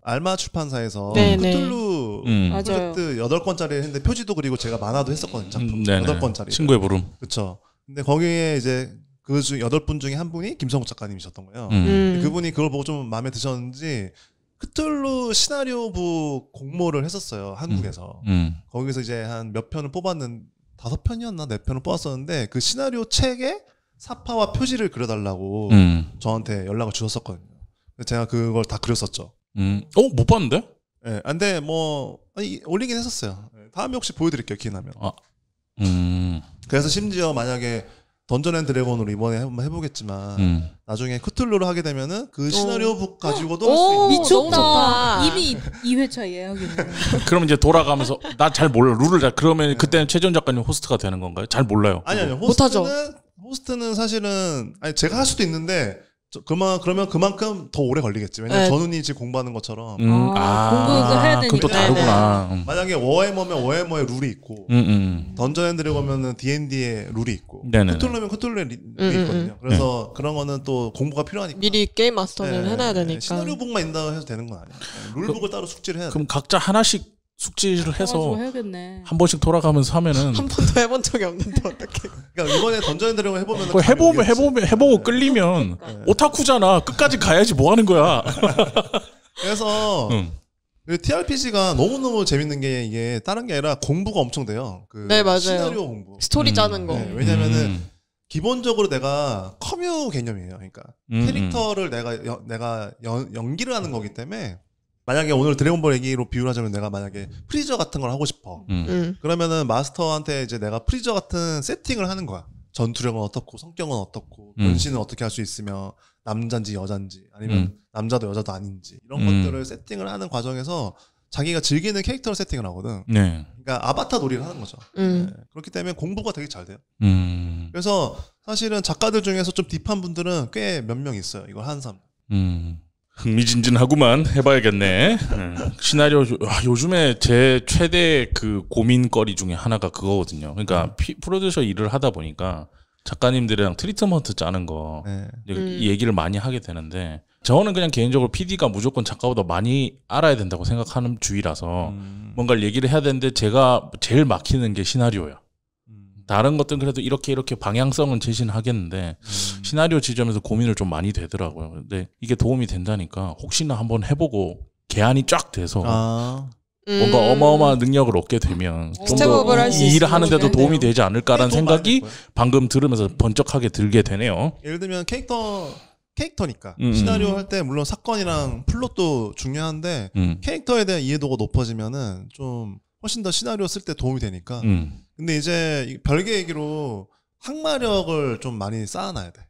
알마 출판사에서 크툴루 프로젝트 8권짜리 했는데 표지도 그리고 제가 만화도 했었거든요. 작품 8권짜리. 친구의 부름. 그렇죠. 근데 거기에 이제 그 중 8분 중에 한 분이 김성욱 작가님이셨던 거예요. 그분이 그걸 보고 좀 마음에 드셨는지 크툴루 시나리오부 공모를 했었어요. 한국에서. 거기서 이제 한 몇 편을 뽑았는 5편이었나 4편을 뽑았었는데 그 시나리오 책에 사파와 표지를 그려달라고 저한테 연락을 주셨었거든요. 제가 그걸 다 그렸었죠. 못 봤는데? 예, 근데 뭐 올리긴 했었어요. 다음에 혹시 보여드릴게요. 기회나면. 그래서 심지어 만약에 던전 앤 드래곤으로 이번에 한번 해보겠지만 나중에 크툴루를 하게 되면은 그 시나리오 북 가지고도 할 수 있는. 미쳤다. 이미 2회차 예약이네. 그럼 이제 돌아가면서 나 잘 몰라 룰을 잘 그러면 그때는 최지원 작가님 호스트가 되는 건가요? 잘 몰라요. 아니요. 못하죠. 호스트는 사실은 제가 할 수도 있는데 그러면 그만큼 더 오래 걸리겠지. 왜냐면 전훈이 지금 공부하는 것처럼. 공부도 해야 되니까. 그럼 또 다르구나. 만약에 워해머면 워해머의 룰이 있고 던전 앤 드래곤은 D&D의 룰이 있고 크툴루면 크툴루의 룰이 있거든요. 그래서 그런 거는 또 공부가 필요하니까 미리 게임 마스터는 해놔야 되니까. 시나리오북만 인다고 해서 되는 건 아니에요. 룰북을 따로 숙지를 해야 돼요. 그럼 각자 하나씩 숙지를 해서 해야겠네. 한 번씩 돌아가면서 하면은 한 번도 해본 적이 없는데 어떡해. 그러니까 이번에 던전 앤 드래곤 해보면 해보고 끌리면 오타쿠잖아. 끝까지 가야지 뭐 하는 거야. 그래서 TRPG가 너무너무 재밌는 게 이게 다른 게 아니라 공부가 엄청 돼요. 네, 맞아요. 시나리오 공부. 스토리 짜는 거. 네, 왜냐면은 기본적으로 내가 커뮤 개념이에요. 그러니까 캐릭터를 내가 연기를 하는 거기 때문에 만약에 오늘 드래곤볼 얘기로 비유를 하자면 내가 만약에 프리저 같은 걸 하고 싶어. 그러면은 마스터한테 이제 내가 프리저 같은 세팅을 하는 거야. 전투력은 어떻고 성격은 어떻고 변신은 어떻게 할 수 있으며 남잔지 여잔지 아니면 남자도 여자도 아닌지 이런 것들을 세팅을 하는 과정에서 자기가 즐기는 캐릭터를 세팅을 하거든. 네. 그러니까 아바타 놀이를 하는 거죠. 네. 그렇기 때문에 공부가 되게 잘 돼요. 그래서 사실은 작가들 중에서 좀 딥한 분들은 꽤 몇 명 있어요. 이걸 하는 사람. 흥미진진하구만. 해봐야겠네. 시나리오 요즘에 제 최대 그 고민거리 중에 하나가 그거거든요. 그러니까 프로듀서 일을 하다 보니까 작가님들이랑 트리트먼트 짜는 거 이 얘기를 많이 하게 되는데 저는 그냥 개인적으로 PD가 무조건 작가보다 많이 알아야 된다고 생각하는 주의라서 뭔가를 얘기를 해야 되는데 제가 제일 막히는 게 시나리오야. 다른 것들은 그래도 이렇게 방향성은 제시는 하겠는데 시나리오 지점에서 고민을 좀 많이 되더라고요. 근데 이게 도움이 된다니까 혹시나 한번 해보고 개안이 쫙 돼서 뭔가 어마어마한 능력을 얻게 되면 좀 스텝업을 더 할수 이 일을 있을 하는데도 것 도움이 같네요. 되지 않을까라는 도움 많이 생각이 될 거예요. 방금 들으면서 번쩍하게 들게 되네요. 예를 들면 캐릭터니까 음. 시나리오 할 때 물론 사건이랑 플롯도 중요한데 캐릭터에 대한 이해도가 높아지면은 좀 훨씬 더 시나리오 쓸 때 도움이 되니까. 근데 이제 별개 얘기로 항마력을 좀 많이 쌓아놔야 돼.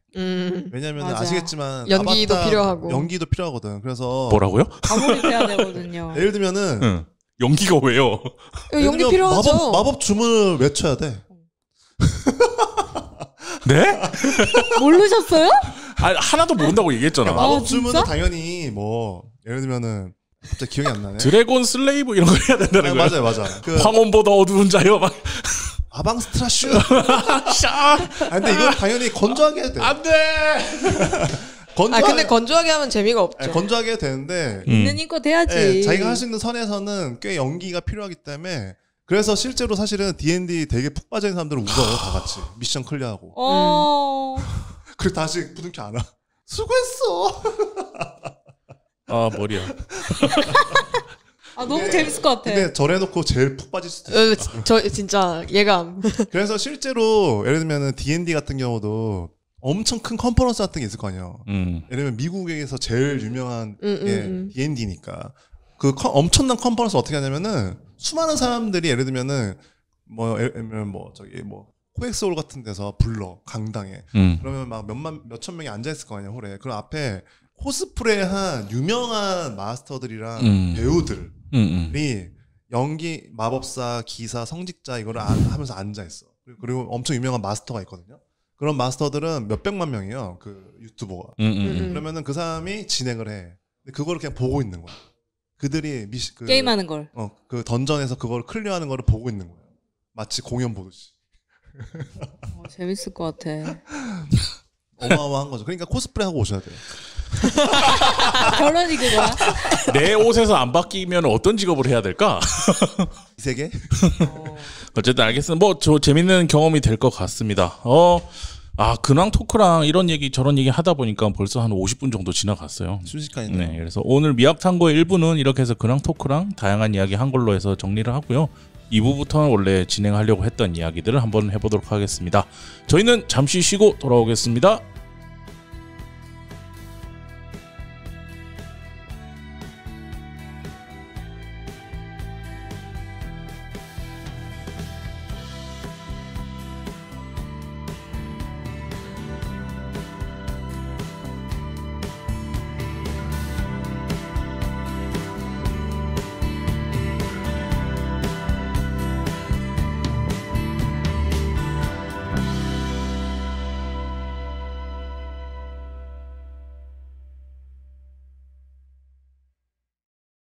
왜냐면 맞아. 아시겠지만 연기도 아바타 필요하고. 연기도 필요하거든. 그래서 뭐라고요? 과몰입해야 되거든요. 예를 들면은 연기가 왜요? 예를 연기 들면 필요하죠. 마법 주문을 외쳐야 돼. 네? 모르셨어요? 아, 하나도 모른다고 얘기했잖아. 마법 아, 주문은 진짜? 당연히 뭐 예를 들면은 갑자기 기억이 안 나네. 드래곤 슬레이브 이런 거 해야 된다는 아니, 거예요. 맞아요. 그 황혼보다 어두운 자여 막. 아방스트라슈. 샤! 근데 이건 당연히 건조하게 해야 돼. 안 돼! 근데 건조하게 하면 재미가 없죠. 건조하게 해야 되는데 있는 힘껏 해야지. 예, 자기가 할 수 있는 선에서는 꽤 연기가 필요하기 때문에 그래서 실제로 사실은 D&D 되게 푹 빠져 있는 사람들은 울어요. 다 같이 미션 클리어하고. 그리고 다시 부둥켜 안아. 수고했어. 아, 머리야. 아 너무 재밌을 것 같아. 근데 저래놓고 제일 푹 빠질 수도 있어. 저 진짜 예감. 그래서 실제로 예를 들면 D&D 같은 경우도 엄청 큰 컨퍼런스 같은 게 있을 거 아니에요. 예를 들면 미국에서 제일 유명한 게 D&D니까 그 엄청난 컨퍼런스 어떻게 하냐면은 수많은 사람들이 예를 들면은 뭐 예를 들면 뭐 저기 뭐 코엑스홀 같은 데서 불러 강당에 그러면 막 몇천 명이 앉아 있을 거 아니야 홀에. 그럼 앞에 코스프레한 유명한 마스터들이랑 배우들이 연기 마법사 기사 성직자 이거를 하면서 앉아 있어. 그리고 엄청 유명한 마스터가 있거든요. 그런 마스터들은 몇백만 명이에요. 그 유튜버가. 그러면은 그 사람이 진행을 해. 근데 그거를 그냥 보고 있는 거야. 그들이 게임하는 걸. 그 던전에서 그걸 클리어하는 거를 보고 있는 거야. 마치 공연 보듯이. 재밌을 것 같아. 어마어마한 거죠. 그러니까 코스프레 하고 오셔야 돼요. 결론이 그거야? 내 옷에서 안 바뀌면 어떤 직업을 해야 될까? 이 세계? 어쨌든 알겠습니다. 뭐 저 재밌는 경험이 될 것 같습니다. 근황 토크랑 이런 얘기 저런 얘기 하다 보니까 벌써 한 50분 정도 지나갔어요. 순식간이네요. 네, 그래서 오늘 미학탐구의 1부는 이렇게 해서 근황 토크랑 다양한 이야기 한 걸로 해서 정리를 하고요. 2부부터는 원래 진행하려고 했던 이야기들을 한번 해보도록 하겠습니다. 저희는 잠시 쉬고 돌아오겠습니다.